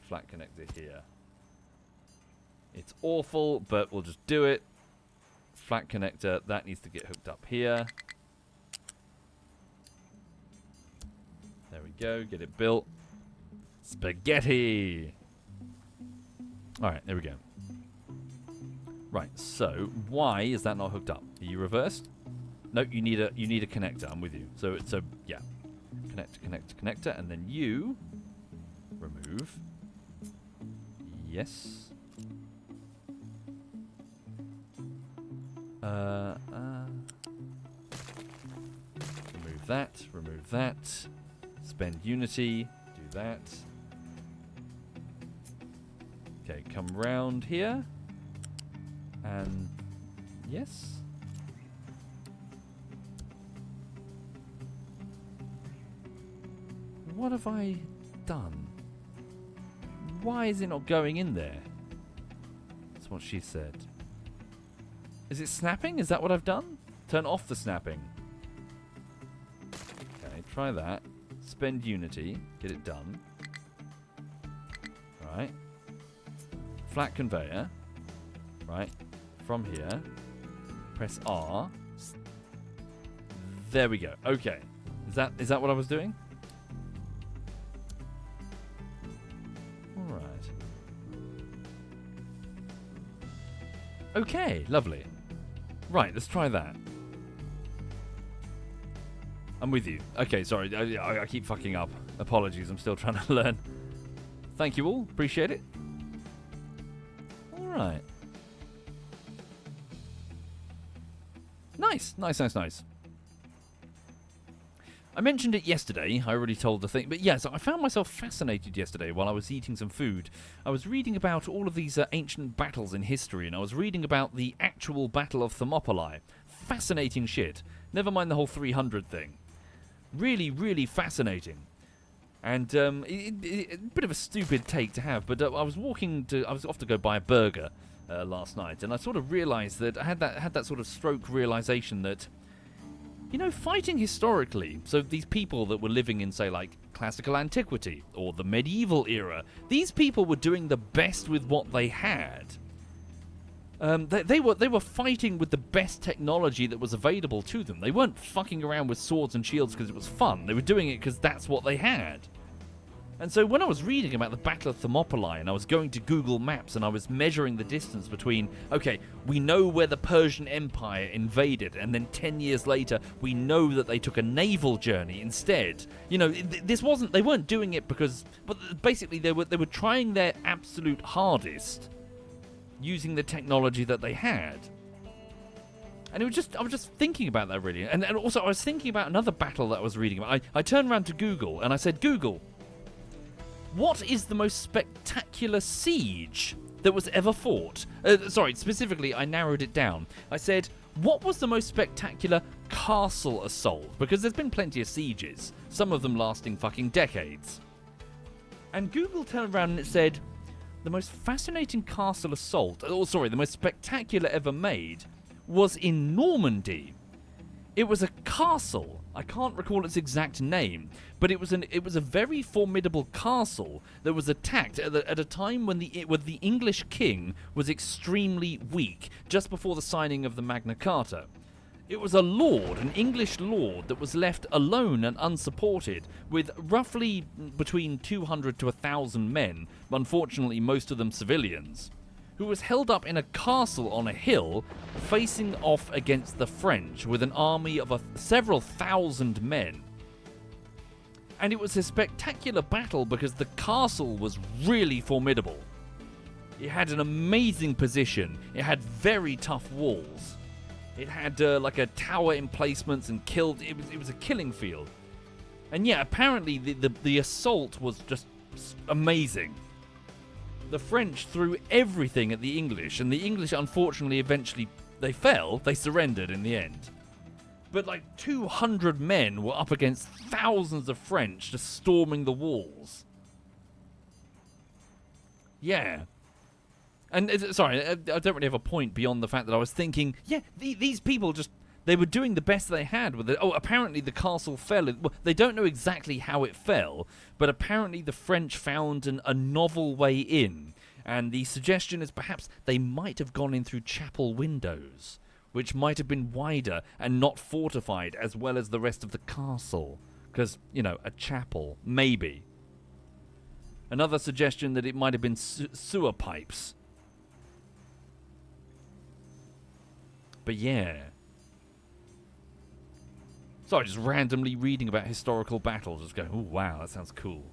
Flat connector here. It's awful, but we'll just do it. Flat connector, that needs to get hooked up here. There we go, get it built. Spaghetti! Alright, there we go. Right, so why is that not hooked up? Are you reversed? No, you need a connector, I'm with you. So yeah. Connector, and then you remove. Yes. Remove that. Spend Unity, do that. Okay, come round here. And yes. What have I done? Why is it not going in there? That's what she said. Is it snapping? Is that what I've done? Turn off the snapping. Okay, try that. Spend Unity. Get it done. Right. Flat conveyor. Right. From here. Press R. There we go. Okay. Is that what I was doing? All right. Okay, lovely. Right, let's try that. I'm with you. Okay, sorry. I keep fucking up. Apologies. I'm still trying to learn. Thank you all. Appreciate it. All right. Nice. I mentioned it yesterday. I already told the thing. But yes, I found myself fascinated yesterday while I was eating some food. I was reading about all of these ancient battles in history, and I was reading about the actual Battle of Thermopylae. Fascinating shit. Never mind the whole 300 thing. Really, really fascinating. And a bit of a stupid take to have, but I was off to go buy a burger last night, and I sort of realised that I had that sort of stroke realisation that, you know, fighting historically, so these people that were living in, say, like, classical antiquity or the medieval era, these people were doing the best with what they had. They were fighting with the best technology that was available to them. They weren't fucking around with swords and shields because it was fun. They were doing it because that's what they had. And so when I was reading about the Battle of Thermopylae and I was going to Google Maps and I was measuring the distance between, okay, we know where the Persian Empire invaded, and then 10 years later we know that they took a naval journey instead. You know, they weren't doing it because, but basically they were trying their absolute hardest using the technology that they had. And I was just thinking about that really. And also I was thinking about another battle that I was reading about. I turned around to Google and I said, Google, what is the most spectacular siege that was ever fought? Specifically, I narrowed it down. I said, what was the most spectacular castle assault? Because there's been plenty of sieges, some of them lasting fucking decades. And Google turned around and it said, the most fascinating castle assault, the most spectacular ever made, was in Normandy. It was a castle. I can't recall its exact name, but it was a very formidable castle that was attacked at a time when the English king was extremely weak, just before the signing of the Magna Carta. It was an English lord, that was left alone and unsupported, with roughly between 200 to 1,000 men, unfortunately most of them civilians, who was held up in a castle on a hill, facing off against the French with an army of several thousand men. And it was a spectacular battle because the castle was really formidable. It had an amazing position. It had very tough walls. It had like a tower emplacements and it was a killing field. And yeah, apparently the assault was just amazing. The French threw everything at the English, and the English, unfortunately, eventually, they fell. They surrendered in the end. But like 200 men were up against thousands of French just storming the walls. Yeah. And, I don't really have a point beyond the fact that I was thinking, yeah, these people they were doing the best they had with it. Oh, apparently the castle fell. Well, they don't know exactly how it fell, but apparently the French found a novel way in. And the suggestion is perhaps they might have gone in through chapel windows, which might have been wider and not fortified as well as the rest of the castle. Because, you know, a chapel, maybe. Another suggestion that it might have been sewer pipes. But yeah. Sorry, just randomly reading about historical battles, just going, oh wow, that sounds cool.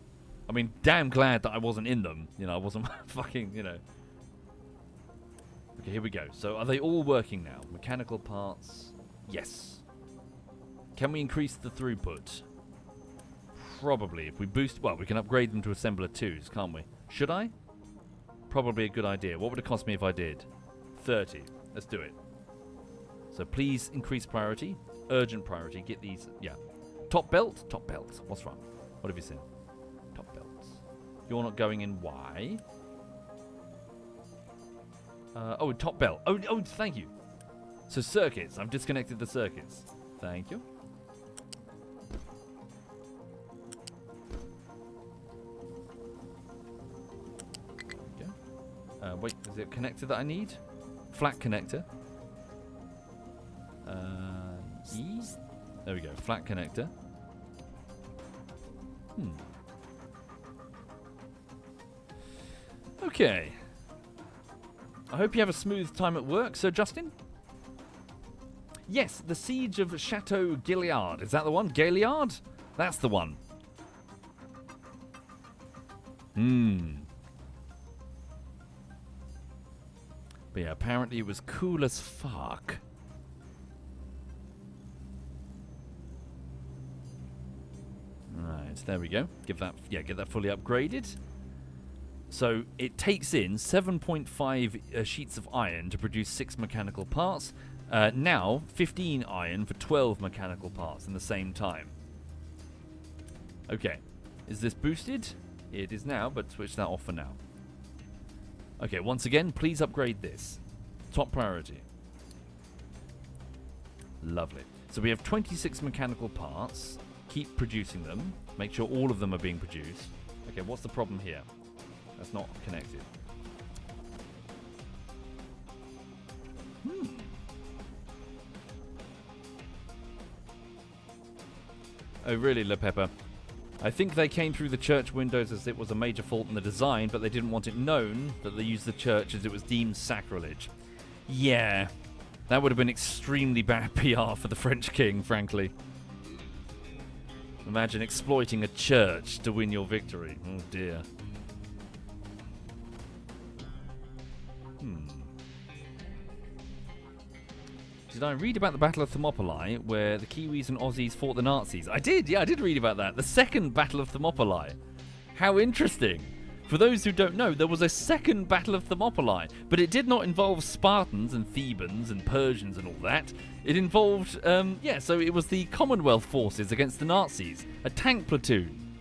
I mean, damn glad that I wasn't in them. You know, I wasn't fucking, you know. Okay, here we go. So, are they all working now? Mechanical parts. Yes. Can we increase the throughput? Probably. If we boost... Well, we can upgrade them to assembler 2s, can't we? Should I? Probably a good idea. What would it cost me if I did? 30. Let's do it. So, please increase priority. Urgent priority. Get these... Yeah. Top belt? Top belt. What's wrong? What have you seen? Top belts. You're not going in. Why? Oh, top bell. Oh, thank you. So circuits. I've disconnected the circuits. Thank you. There we go. Wait, is it a connector that I need? Flat connector. E. There we go. Flat connector. Okay. I hope you have a smooth time at work, Sir Justin. Yes, the siege of Chateau Gilead. Is that the one? Gilead? That's the one. But yeah, apparently it was cool as fuck. Right, there we go. Get that fully upgraded. So it takes in 7.5 sheets of iron to produce 6 mechanical parts. Now 15 iron for 12 mechanical parts in the same time. Okay, is this boosted? It is now, but switch that off for now. Okay, once again, please upgrade this. Top priority. Lovely. So we have 26 mechanical parts. Keep producing them. Make sure all of them are being produced. Okay, what's the problem here? That's not connected. Oh, really, Le Pepper? I think they came through the church windows as it was a major fault in the design, but they didn't want it known that they used the church as it was deemed sacrilege. Yeah, that would have been extremely bad PR for the French king, frankly. Imagine exploiting a church to win your victory. Oh, dear. Did I read about the Battle of Thermopylae, where the Kiwis and Aussies fought the Nazis? I did, yeah, I did read about that. The second Battle of Thermopylae. How interesting. For those who don't know, there was a second Battle of Thermopylae, but it did not involve Spartans and Thebans and Persians and all that. It involved, so it was the Commonwealth forces against the Nazis. A tank platoon.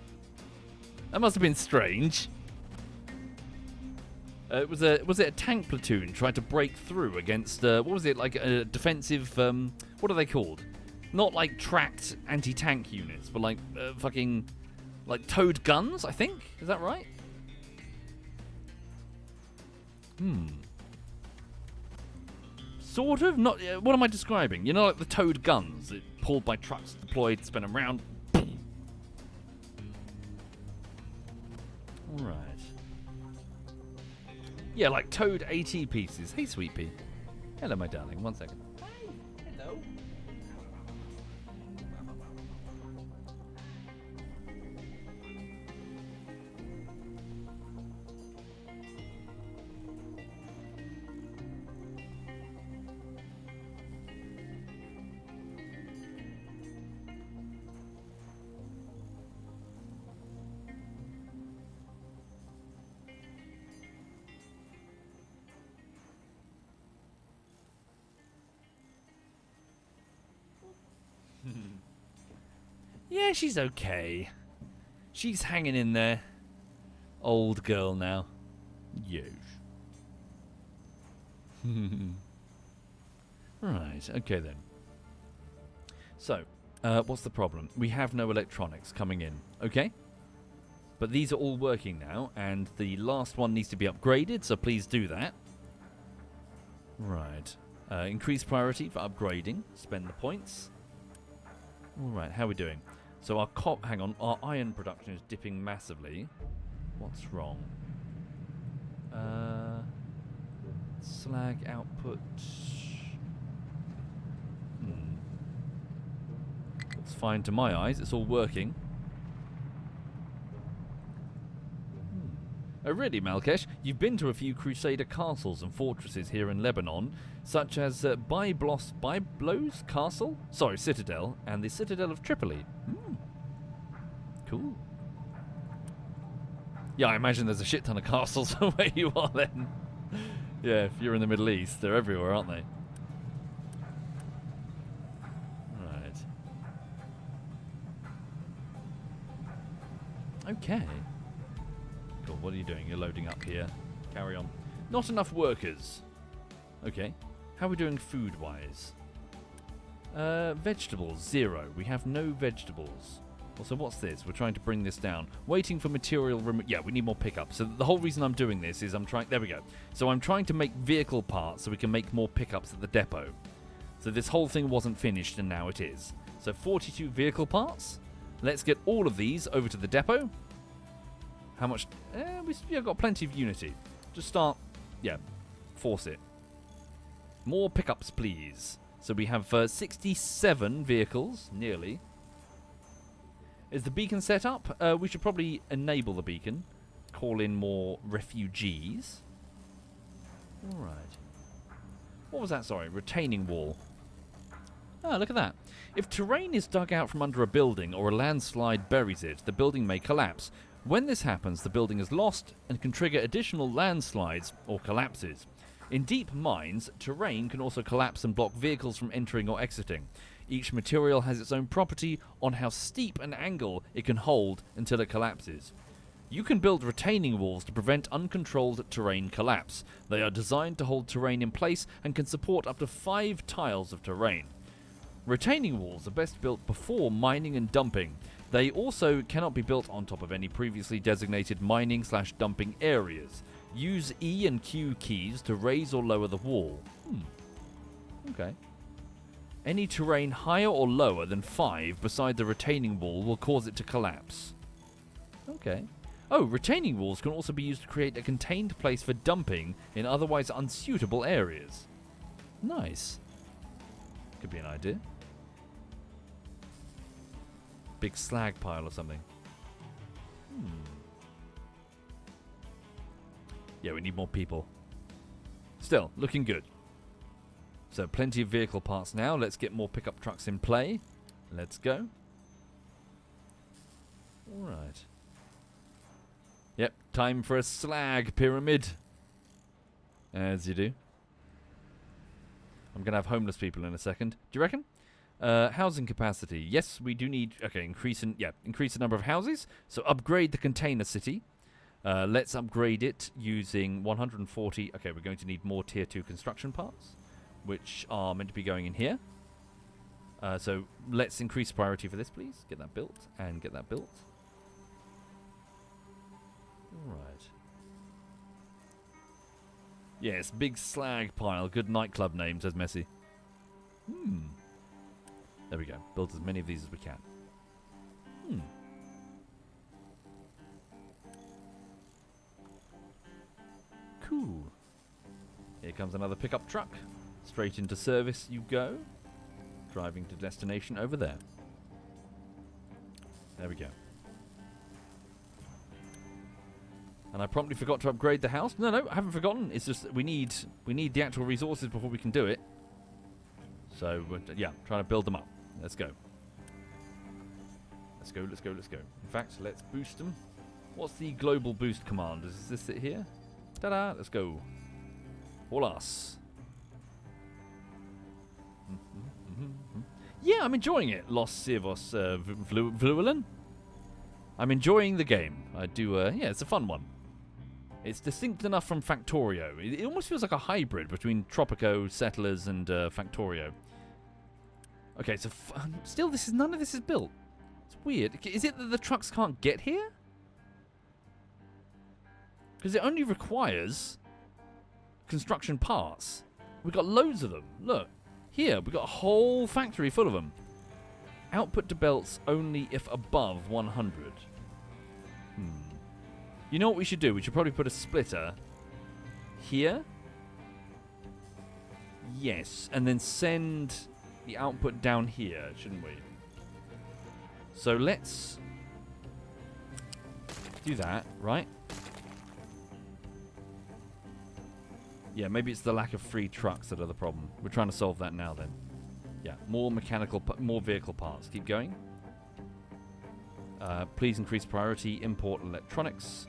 That must have been strange. Was it a tank platoon trying to break through against, what was it, like a defensive, what are they called? Not like tracked anti-tank units, but like fucking, like towed guns, I think? Is that right? Sort of? Not. What am I describing? You know, like the towed guns, pulled by trucks, deployed, spin them around. Alright. Yeah, like towed AT pieces. Hey, sweet pea. Hello, my darling. 1 second. Hi. Hello. Yeah, she's okay. She's hanging in there. Old girl now. Yes. Right, okay then. So, what's the problem? We have no electronics coming in, okay? But these are all working now, and the last one needs to be upgraded, so please do that. Right. Increase priority for upgrading. Spend the points. Alright, how are we doing? So our our iron production is dipping massively. What's wrong? Slag output. It's fine to my eyes. It's all working. Oh, really, Malkesh? You've been to a few Crusader castles and fortresses here in Lebanon, such as Byblos Castle? Sorry, Citadel, and the Citadel of Tripoli. Cool. Yeah, I imagine there's a shit ton of castles where you are then. Yeah, if you're in the Middle East, they're everywhere, aren't they? Right. Okay. Cool, what are you doing? You're loading up here. Carry on. Not enough workers. Okay. How are we doing food-wise? Vegetables, 0. We have no vegetables. Also, what's this? We're trying to bring this down. Waiting for material... yeah, we need more pickups. So the whole reason I'm doing this is I'm trying... There we go. So I'm trying to make vehicle parts so we can make more pickups at the depot. So this whole thing wasn't finished, and now it is. So 42 vehicle parts. Let's get all of these over to the depot. How much? We've got plenty of unity. Just start, force it. More pickups, please. So we have 67 vehicles, nearly. Is the beacon set up? We should probably enable the beacon. Call in more refugees. All right. What was that? Sorry, retaining wall. Ah, look at that. If terrain is dug out from under a building or a landslide buries it, the building may collapse. When this happens, the building is lost and can trigger additional landslides or collapses. In deep mines, terrain can also collapse and block vehicles from entering or exiting. Each material has its own property on how steep an angle it can hold until it collapses. You can build retaining walls to prevent uncontrolled terrain collapse. They are designed to hold terrain in place and can support up to 5 tiles of terrain. Retaining walls are best built before mining and dumping. They also cannot be built on top of any previously designated mining/dumping areas. Use E and Q keys to raise or lower the wall. Okay. Any terrain higher or lower than 5 beside the retaining wall will cause it to collapse. Okay. Oh, retaining walls can also be used to create a contained place for dumping in otherwise unsuitable areas. Nice. Could be an idea. Big slag pile or something. Yeah, we need more people. Still, looking good. So, plenty of vehicle parts now. Let's get more pickup trucks in play. Let's go. Alright. Yep, time for a slag pyramid. As you do. I'm going to have homeless people in a second. Do you reckon? Housing capacity. Yes, we do need... Okay, increase the number of houses. So upgrade the container city. Let's upgrade it using 140... Okay, we're going to need more tier 2 construction parts, which are meant to be going in here. So let's increase priority for this, please. Get that built and get that built. Alright. Yes, big slag pile. Good nightclub name, says Messi. There we go. Build as many of these as we can. Cool. Here comes another pickup truck. Straight into service you go. Driving to destination over there. There we go. And I promptly forgot to upgrade the house. No, I haven't forgotten. It's just that we need the actual resources before we can do it. So, yeah, trying to build them up. Let's go. Let's go. In fact, let's boost them. What's the global boost command? Does this sit here? Ta-da! Let's go. All us. Yeah, I'm enjoying it. Los Sirvos Vluelen. I'm enjoying the game. I do, yeah, it's a fun one. It's distinct enough from Factorio. It almost feels like a hybrid between Tropico, Settlers, and Factorio. Okay, so still, none of this is built. It's weird. Is it that the trucks can't get here? Because it only requires construction parts. We've got loads of them. Look. Here, we've got a whole factory full of them. Output to belts only if above 100. You know what we should do? We should probably put a splitter here. Yes, and then send the output down here, shouldn't we? So let's do that, right? Yeah, maybe it's the lack of free trucks that are the problem. We're trying to solve that now then. Yeah, more vehicle parts. Keep going. Please increase priority, import electronics.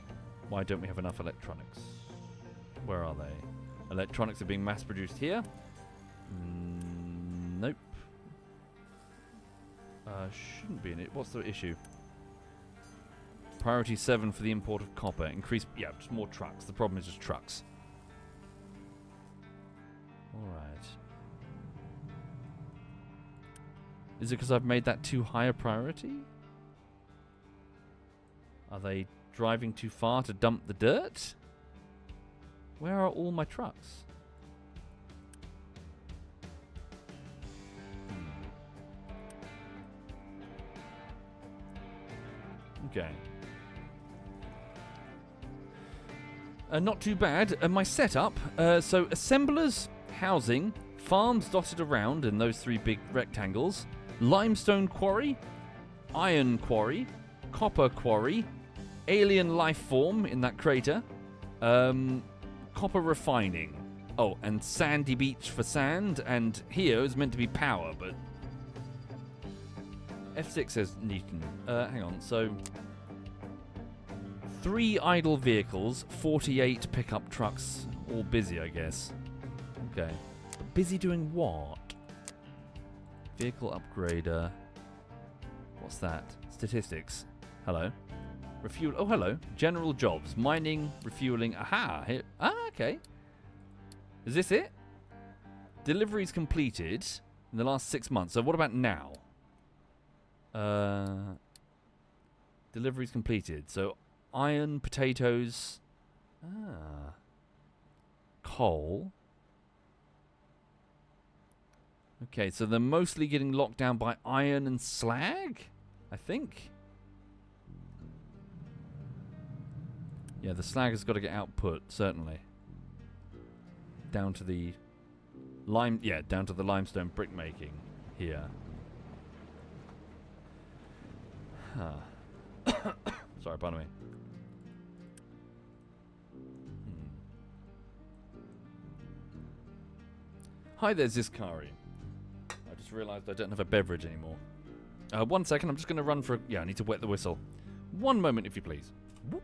Why don't we have enough electronics? Where are they? Electronics are being mass produced here. Nope. Shouldn't be in it. What's the issue? Priority 7 for the import of copper. Increase, yeah, just more trucks. The problem is just trucks. Alright. Is it because I've made that too high a priority? Are they driving too far to dump the dirt? Where are all my trucks? Okay. Not too bad. My setup. So assemblers, housing, farms dotted around in those 3 big rectangles, limestone quarry, iron quarry, copper quarry, alien life form in that crater, copper refining. Oh, and sandy beach for sand, and here is meant to be power, but F6 says Newton. Hang on, so 3 idle vehicles, 48 pickup trucks, all busy, I guess. Okay. Busy doing what? Vehicle upgrader. What's that? Statistics. Hello. Refuel. Oh, hello. General jobs. Mining, refueling. Aha. Here. Ah, okay. Is this it? Deliveries completed in the last 6 months. So what about now? Deliveries completed. So iron, potatoes. Coal. Okay, so they're mostly getting locked down by iron and slag, I think. Yeah, the slag has got to get output, certainly. Down to the down to the limestone brick making here. Sorry, pardon me. Hi there, Ziskari. I just realised I don't have a beverage anymore. 1 second, I'm just going to run for... Yeah, I need to wet the whistle. 1 moment, if you please. Whoop.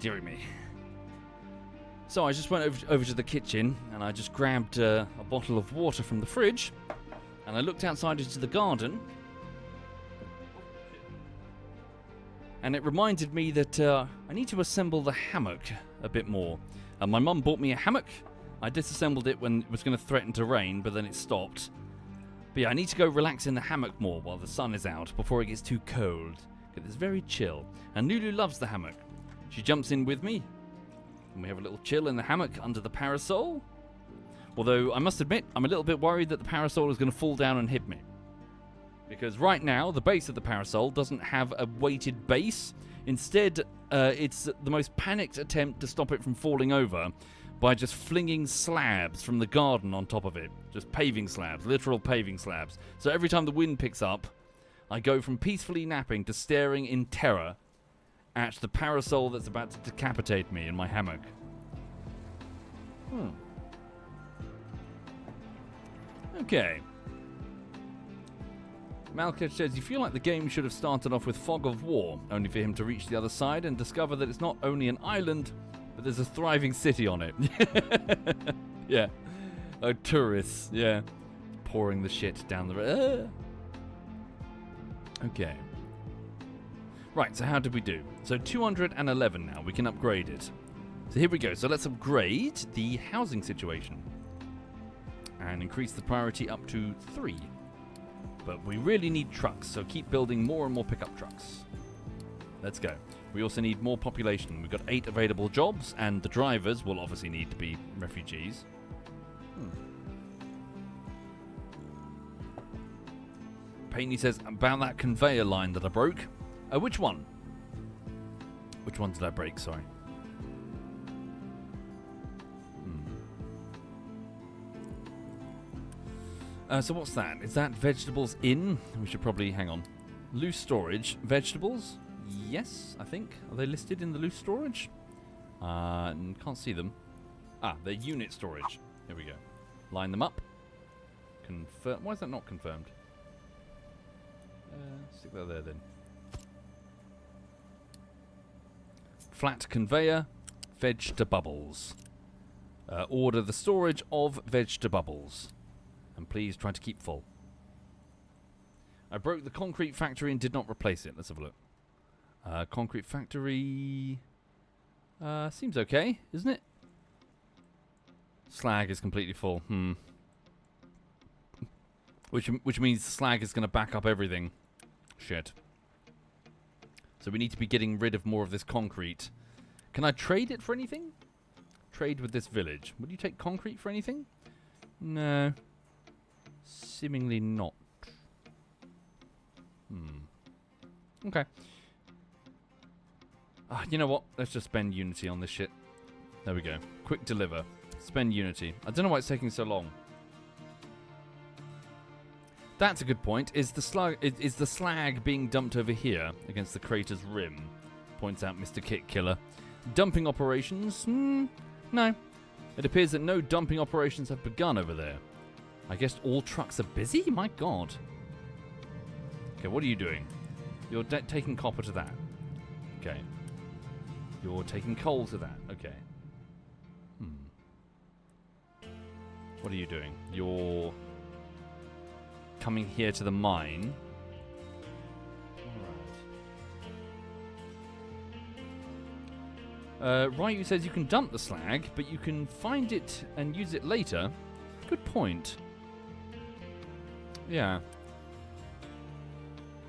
Dearie me. So I just went over to the kitchen and I just grabbed a bottle of water from the fridge and I looked outside into the garden and it reminded me that I need to assemble the hammock a bit more. My mum bought me a hammock. I disassembled it when it was going to threaten to rain, but then it stopped. But yeah, I need to go relax in the hammock more while the sun is out before it gets too cold. Because it's very chill. And Lulu loves the hammock. She jumps in with me, and we have a little chill in the hammock under the parasol. Although, I must admit, I'm a little bit worried that the parasol is going to fall down and hit me. Because right now, the base of the parasol doesn't have a weighted base. Instead, it's the most panicked attempt to stop it from falling over by just flinging slabs from the garden on top of it. Just paving slabs, literal paving slabs. So every time the wind picks up, I go from peacefully napping to staring in terror at the parasol that's about to decapitate me in my hammock. Okay. Malkesh says, you feel like the game should have started off with Fog of War, only for him to reach the other side and discover that it's not only an island, but there's a thriving city on it. Yeah. Oh, tourists, yeah. Pouring the shit down the road. Okay. Right, so how did we do? So 211 now. We can upgrade it. So here we go. So let's upgrade the housing situation. And increase the priority up to 3. But we really need trucks, so keep building more and more pickup trucks. Let's go. We also need more population. We've got 8 available jobs, and the drivers will obviously need to be refugees. Painey says, about that conveyor line that I broke. Which one? Which one did I break? Sorry. So what's that? Is that vegetables in? We should probably, hang on. Loose storage. Vegetables? Yes, I think. Are they listed in the loose storage? Can't see them. Ah, they're unit storage. Here we go. Line them up. Confirm. Why is that not confirmed? Stick that there then. Flat conveyor. Veg-to-bubbles. Order the storage of veg-to-bubbles. And please try to keep full. I broke the concrete factory and did not replace it. Let's have a look. Concrete factory... seems okay, isn't it? Slag is completely full. Which means slag is going to back up everything. Shit. So we need to be getting rid of more of this concrete. Can I trade it for anything? Trade with this village. Would you take concrete for anything? No. Seemingly not. Okay. You know what? Let's just spend Unity on this shit. There we go. Quick deliver. Spend Unity. I don't know why it's taking so long. That's a good point. Is the slag being dumped over here against the crater's rim? Points out Mr. Kit Killer. Dumping operations? No. It appears that no dumping operations have begun over there. I guess all trucks are busy? My god. Okay, what are you doing? You're taking copper to that. Okay. You're taking coal to that. Okay. What are you doing? You're coming here to the mine. Alright. Ryu says you can dump the slag, but you can find it and use it later. Good point. Yeah.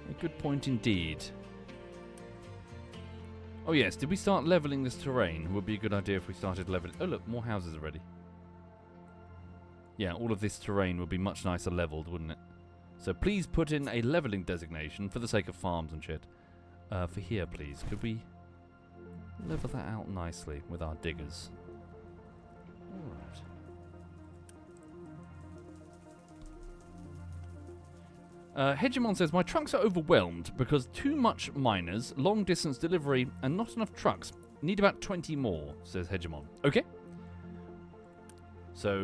A good point indeed. Oh yes, did we start leveling this terrain? It would be a good idea if we started leveling... Oh look, more houses already. Yeah, all of this terrain would be much nicer leveled, wouldn't it? So please put in a leveling designation for the sake of farms and shit. For here, please. Could we level that out nicely with our diggers? Alright. Hegemon says, my trucks are overwhelmed because too much miners, long distance delivery, and not enough trucks. Need about 20 more, says Hegemon. Okay. So,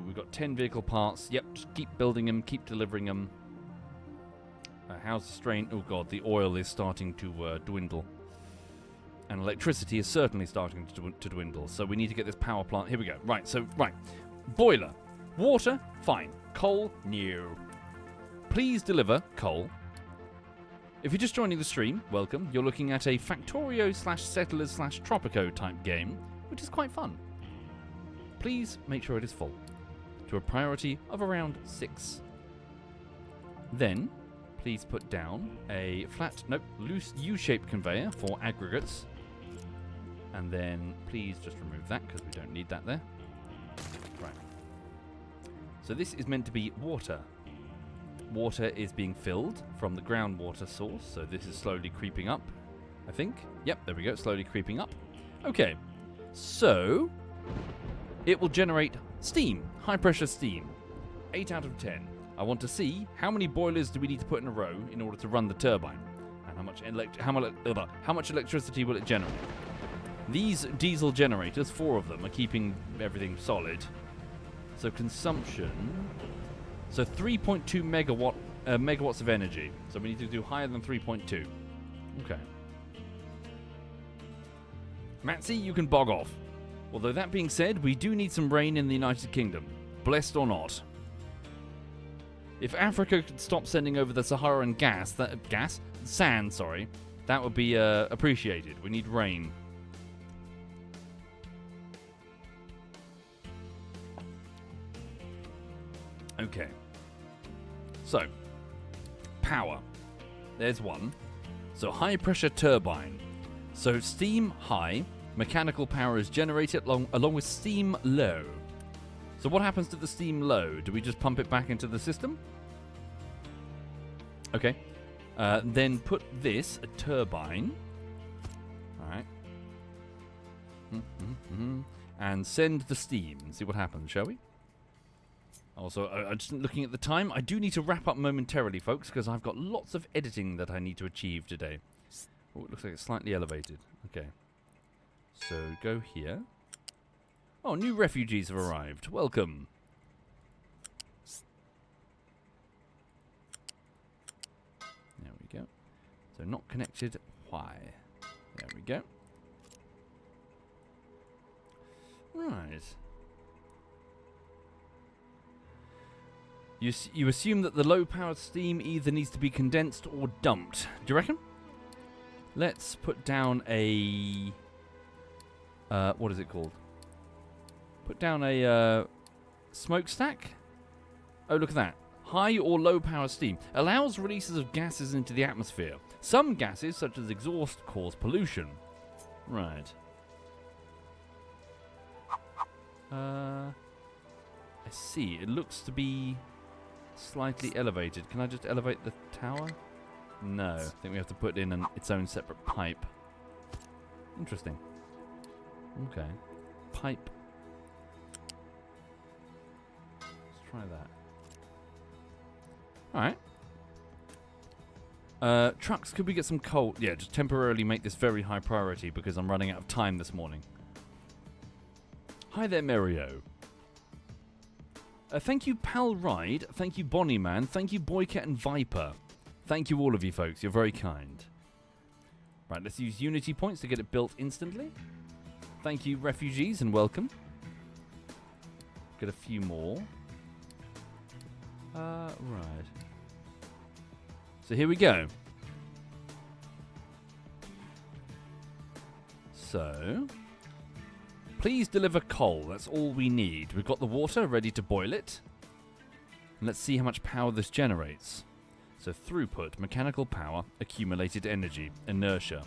we've got 10 vehicle parts. Yep, just keep building them, keep delivering them. How's the strain? Oh god, the oil is starting to dwindle. And electricity is certainly starting to dwindle. So we need to get this power plant. Here we go. Right, so, right. Boiler. Water, fine. Coal, no. Please deliver coal. If you're just joining the stream, welcome. You're looking at a Factorio/Settlers/Tropico type game, which is quite fun. Please make sure it is full, to a priority of around 6. Then, please put down a loose U-shaped conveyor for aggregates. And then, please just remove that, because we don't need that there. Right. So this is meant to be water. Water is being filled from the groundwater source, so this is slowly creeping up, I think. Yep, there we go, slowly creeping up. Okay, so it will generate steam, high-pressure steam. 8 out of 10. I want to see how many boilers do we need to put in a row in order to run the turbine, and how much electricity will it generate. These diesel generators, 4 of them, are keeping everything solid. So consumption... So 3.2 megawatts of energy. So we need to do higher than 3.2. Okay. Matsy, you can bog off. Although that being said, we do need some rain in the United Kingdom. Blessed or not. If Africa could stop sending over the Saharan sand, That would be appreciated. We need rain. Okay. So, power. There's one. So, high pressure turbine. So, steam high, mechanical power is generated along with steam low. So, what happens to the steam low? Do we just pump it back into the system? Okay. Then put this, a turbine. Alright. And send the steam. See what happens, shall we? Also, just looking at the time, I do need to wrap up momentarily, folks, because I've got lots of editing that I need to achieve today. Oh, it looks like it's slightly elevated. Okay. So, go here. Oh, new refugees have arrived. Welcome. There we go. So, not connected. Why? There we go. Right. You assume that the low-powered steam either needs to be condensed or dumped. Do you reckon? Let's put down a... what is it called? Put down a smokestack. Oh, look at that. High or low-power steam allows releases of gases into the atmosphere. Some gases, such as exhaust, cause pollution. Right. I see. It looks to be slightly elevated. Can I just elevate the tower? No. I think we have to put in its own separate pipe. Interesting. Okay. Pipe. Let's try that. Alright. Trucks, could we get some coal? Yeah, just temporarily make this very high priority because I'm running out of time this morning. Hi there, Mario. Thank you, Pal Ride. Thank you, Bonnie Man. Thank you, Boycat and Viper. Thank you, all of you folks. You're very kind. Right, let's use Unity points to get it built instantly. Thank you, refugees, and welcome. Get a few more. Right. So here we go. So... please deliver coal. That's all we need. We've got the water ready to boil it. And let's see how much power this generates. So throughput, mechanical power, accumulated energy, inertia.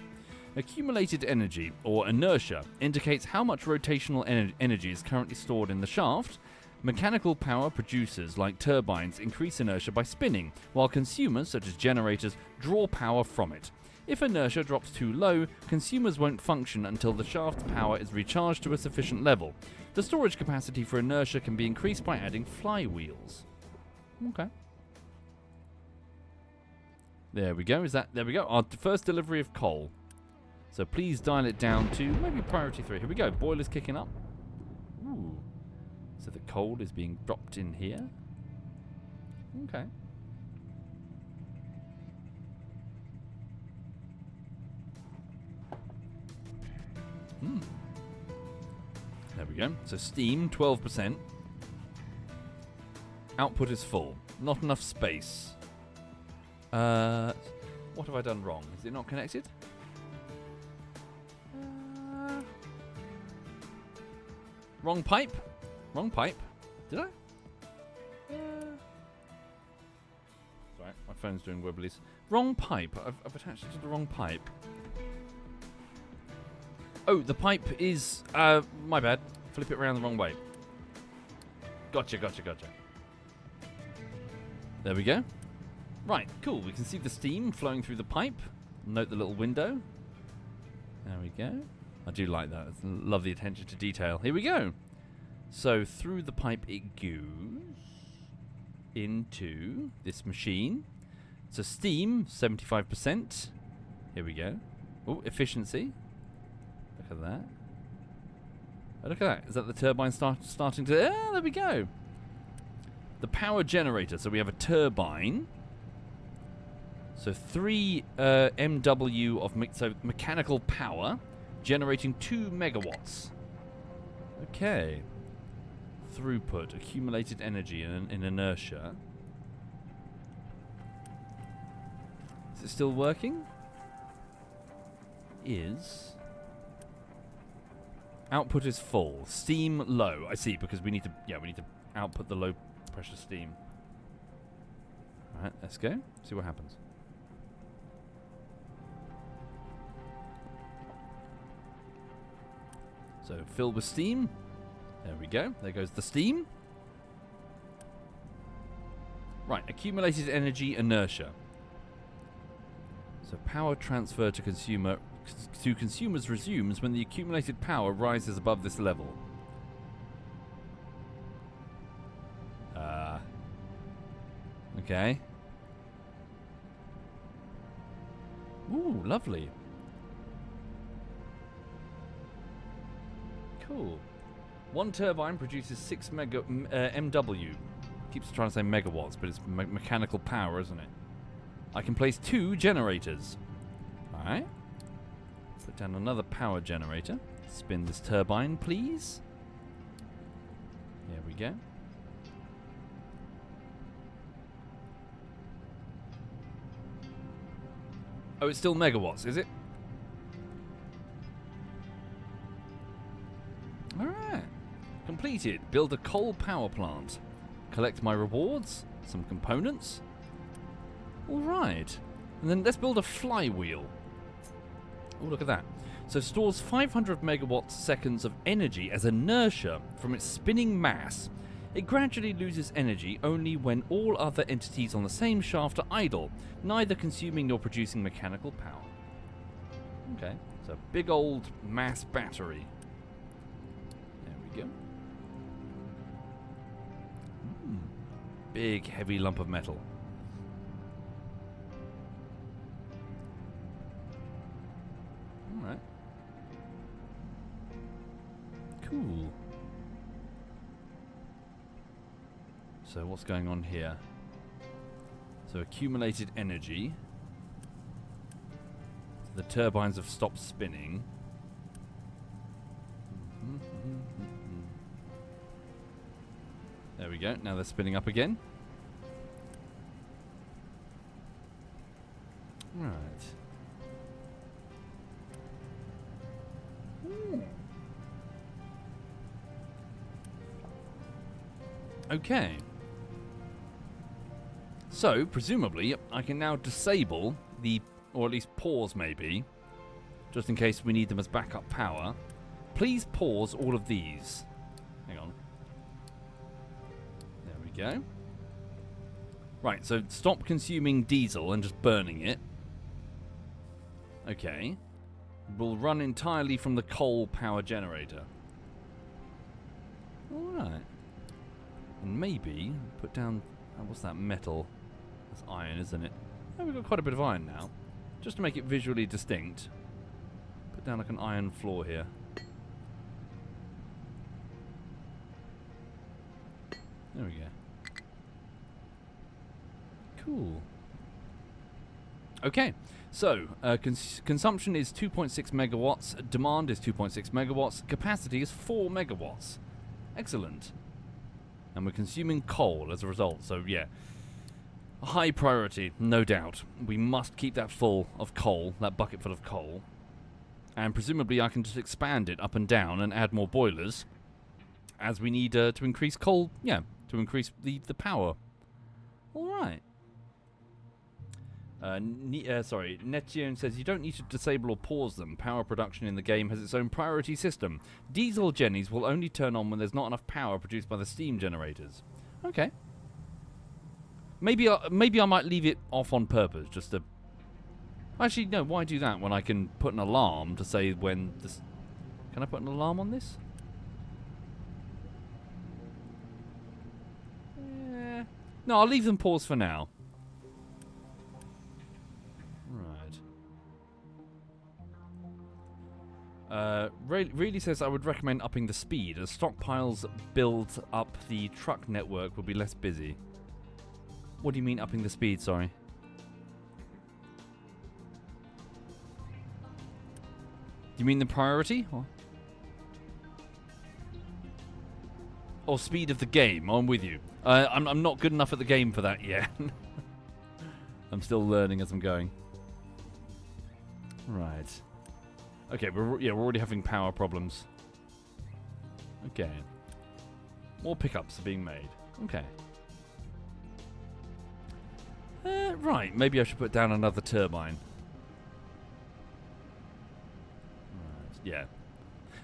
Accumulated energy, or inertia, indicates how much rotational energy is currently stored in the shaft. Mechanical power producers, like turbines, increase inertia by spinning, while consumers, such as generators, draw power from it. If inertia drops too low, consumers won't function until the shaft power is recharged to a sufficient level. The storage capacity for inertia can be increased by adding flywheels. Okay. There we go. There we go. Our first delivery of coal. So please dial it down to maybe priority 3. Here we go. Boiler's kicking up. Ooh. So the coal is being dropped in here. Okay. There we go. So steam, 12%. Output is full. Not enough space. What have I done wrong? Is it not connected? Wrong pipe? Wrong pipe. Did I? Sorry, my phone's doing wibblies. Wrong pipe. I've attached it to the wrong pipe. Oh, the pipe is... my bad. Flip it around the wrong way. Gotcha. There we go. Right, cool. We can see the steam flowing through the pipe. Note the little window. There we go. I do like that. Love the attention to detail. Here we go. So, through the pipe it goes into this machine. So, steam, 75%. Here we go. Oh, efficiency. Look at that. Oh, look at that. Is that the turbine starting to... Ah, there we go. The power generator. So we have a turbine. So 3 MW of mechanical power generating 2 megawatts. Okay. Throughput. Accumulated energy in inertia. Is it still working? is... Output is full. Steam low. I see, because we need to... Yeah, we need to output the low pressure steam. Alright, let's go. See what happens. So, fill with steam. There we go. There goes the steam. Right, accumulated energy inertia. So, power transfer to consumers resumes when the accumulated power rises above this level. Okay. Ooh, lovely. Cool. One turbine produces 6 MW. Keeps trying to say megawatts, but it's mechanical power, isn't it? I can place 2 generators. Alright. Put down another power generator. Spin this turbine, please. There we go. Oh, it's still megawatts, is it? Alright. Completed. Build a coal power plant. Collect my rewards. Some components. Alright. And then let's build a flywheel. Oh, look at that. So stores 500 megawatt seconds of energy as inertia from its spinning mass. It gradually loses energy only when all other entities on the same shaft are idle, neither consuming nor producing mechanical power. Okay, so big old mass battery. There we go. Big heavy lump of metal. Alright. Cool. So what's going on here? So accumulated energy. The turbines have stopped spinning. There we go. Now they're spinning up again. Right. Okay. So, presumably, I can now disable the, or at least pause maybe, just in case we need them as backup power. Please pause all of these. Hang on. There we go. Right, so stop consuming diesel and just burning it. Okay. We'll run entirely from the coal power generator. Alright. And maybe put down... what's that metal? That's iron, isn't it? Oh, we've got quite a bit of iron now. Just to make it visually distinct. Put down like an iron floor here. There we go. Cool. Okay, so consumption is 2.6 megawatts, demand is 2.6 megawatts, capacity is 4 megawatts. Excellent. And we're consuming coal as a result, so yeah. High priority, no doubt. We must keep that full of coal, that bucket full of coal. And presumably I can just expand it up and down and add more boilers as we need to increase coal, yeah, to increase the power. Alright. Netion says you don't need to disable or pause them. Power production in the game has its own priority system. Diesel jennies will only turn on when there's not enough power produced by the steam generators. Okay. Maybe I might leave it off on purpose, just to... Actually, no, why do that when I can put an alarm to say when this... Can I put an alarm on this? No, I'll leave them paused for now. Really says I would recommend upping the speed as stockpiles build up the truck network will be less busy. What do you mean upping the speed, sorry? You mean the priority? Or speed of the game? I'm with you. I'm not good enough at the game for that yet. I'm still learning as I'm going. Right. Okay, we're already having power problems. Okay. More pickups are being made. Okay. Right, maybe I should put down another turbine. Yeah.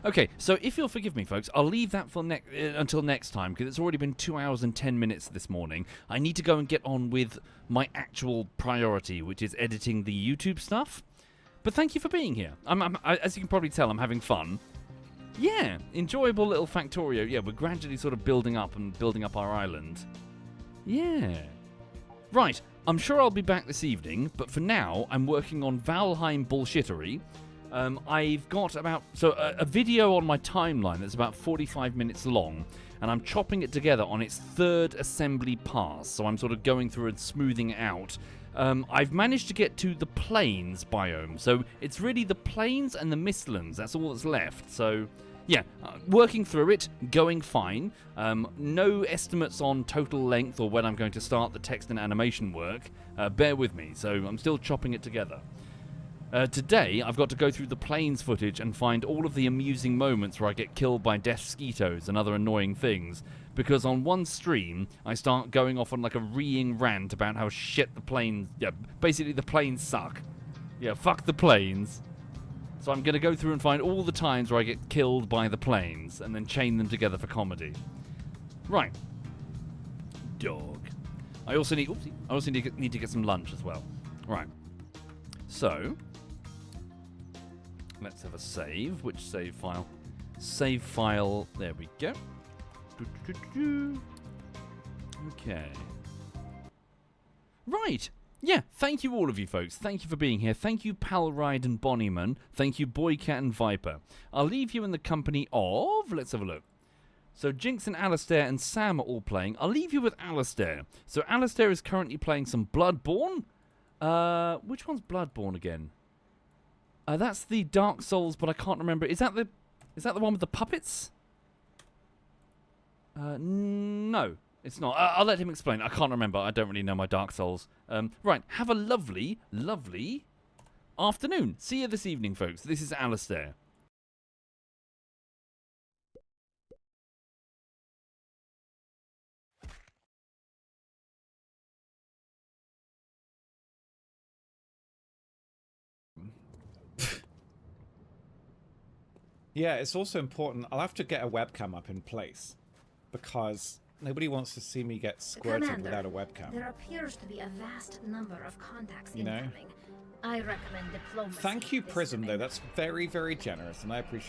Okay, so if you'll forgive me, folks, I'll leave that for until next time, because it's already been 2 hours and 10 minutes this morning. I need to go and get on with my actual priority, which is editing the YouTube stuff. But thank you for being here. As you can probably tell, I'm having fun. Yeah, enjoyable little Factorio. Yeah, we're gradually sort of building up our island. Yeah. Right, I'm sure I'll be back this evening, but for now, I'm working on Valheim bullshittery. I've got a video on my timeline that's about 45 minutes long, and I'm chopping it together on its third assembly pass, so I'm sort of going through and smoothing it out. I've managed to get to the plains biome, so it's really the plains and the mistlands, that's all that's left, so yeah, working through it, going fine. No estimates on total length or when I'm going to start the text and animation work. Bear with me, so I'm still chopping it together. Today, I've got to go through the plains footage and find all of the amusing moments where I get killed by death skeetos and other annoying things, because on one stream, I start going off on like a reeing rant about how shit the plains... Yeah, basically the plains suck. Yeah, fuck the plains. So I'm going to go through and find all the times where I get killed by the plains, and then chain them together for comedy. Right. Dog. I also need to get some lunch as well. Right. So... let's have a save. Which save file? Save file. There we go. Okay. Right. Yeah, thank you all of you folks. Thank you for being here. Thank you Palride and Bonnyman. Thank you Boycat and Viper. I'll leave you in the company of... let's have a look. So Jinx and Alistair and Sam are all playing. I'll leave you with Alistair. So Alistair is currently playing some Bloodborne. Which one's Bloodborne again? That's the Dark Souls, but I can't remember. Is that the one with the puppets? No, it's not. I'll let him explain. I can't remember. I don't really know my Dark Souls. Right, have a lovely, lovely afternoon. See you this evening, folks. This is Alistair. Yeah, it's also important. I'll have to get a webcam up in place because nobody wants to see me get squirted Commander, without a webcam. There appears to be a vast number of contacts You know? incoming. I recommend diplomacy. Thank you, this Prism, though. time. That's very, very generous, and I appreciate it.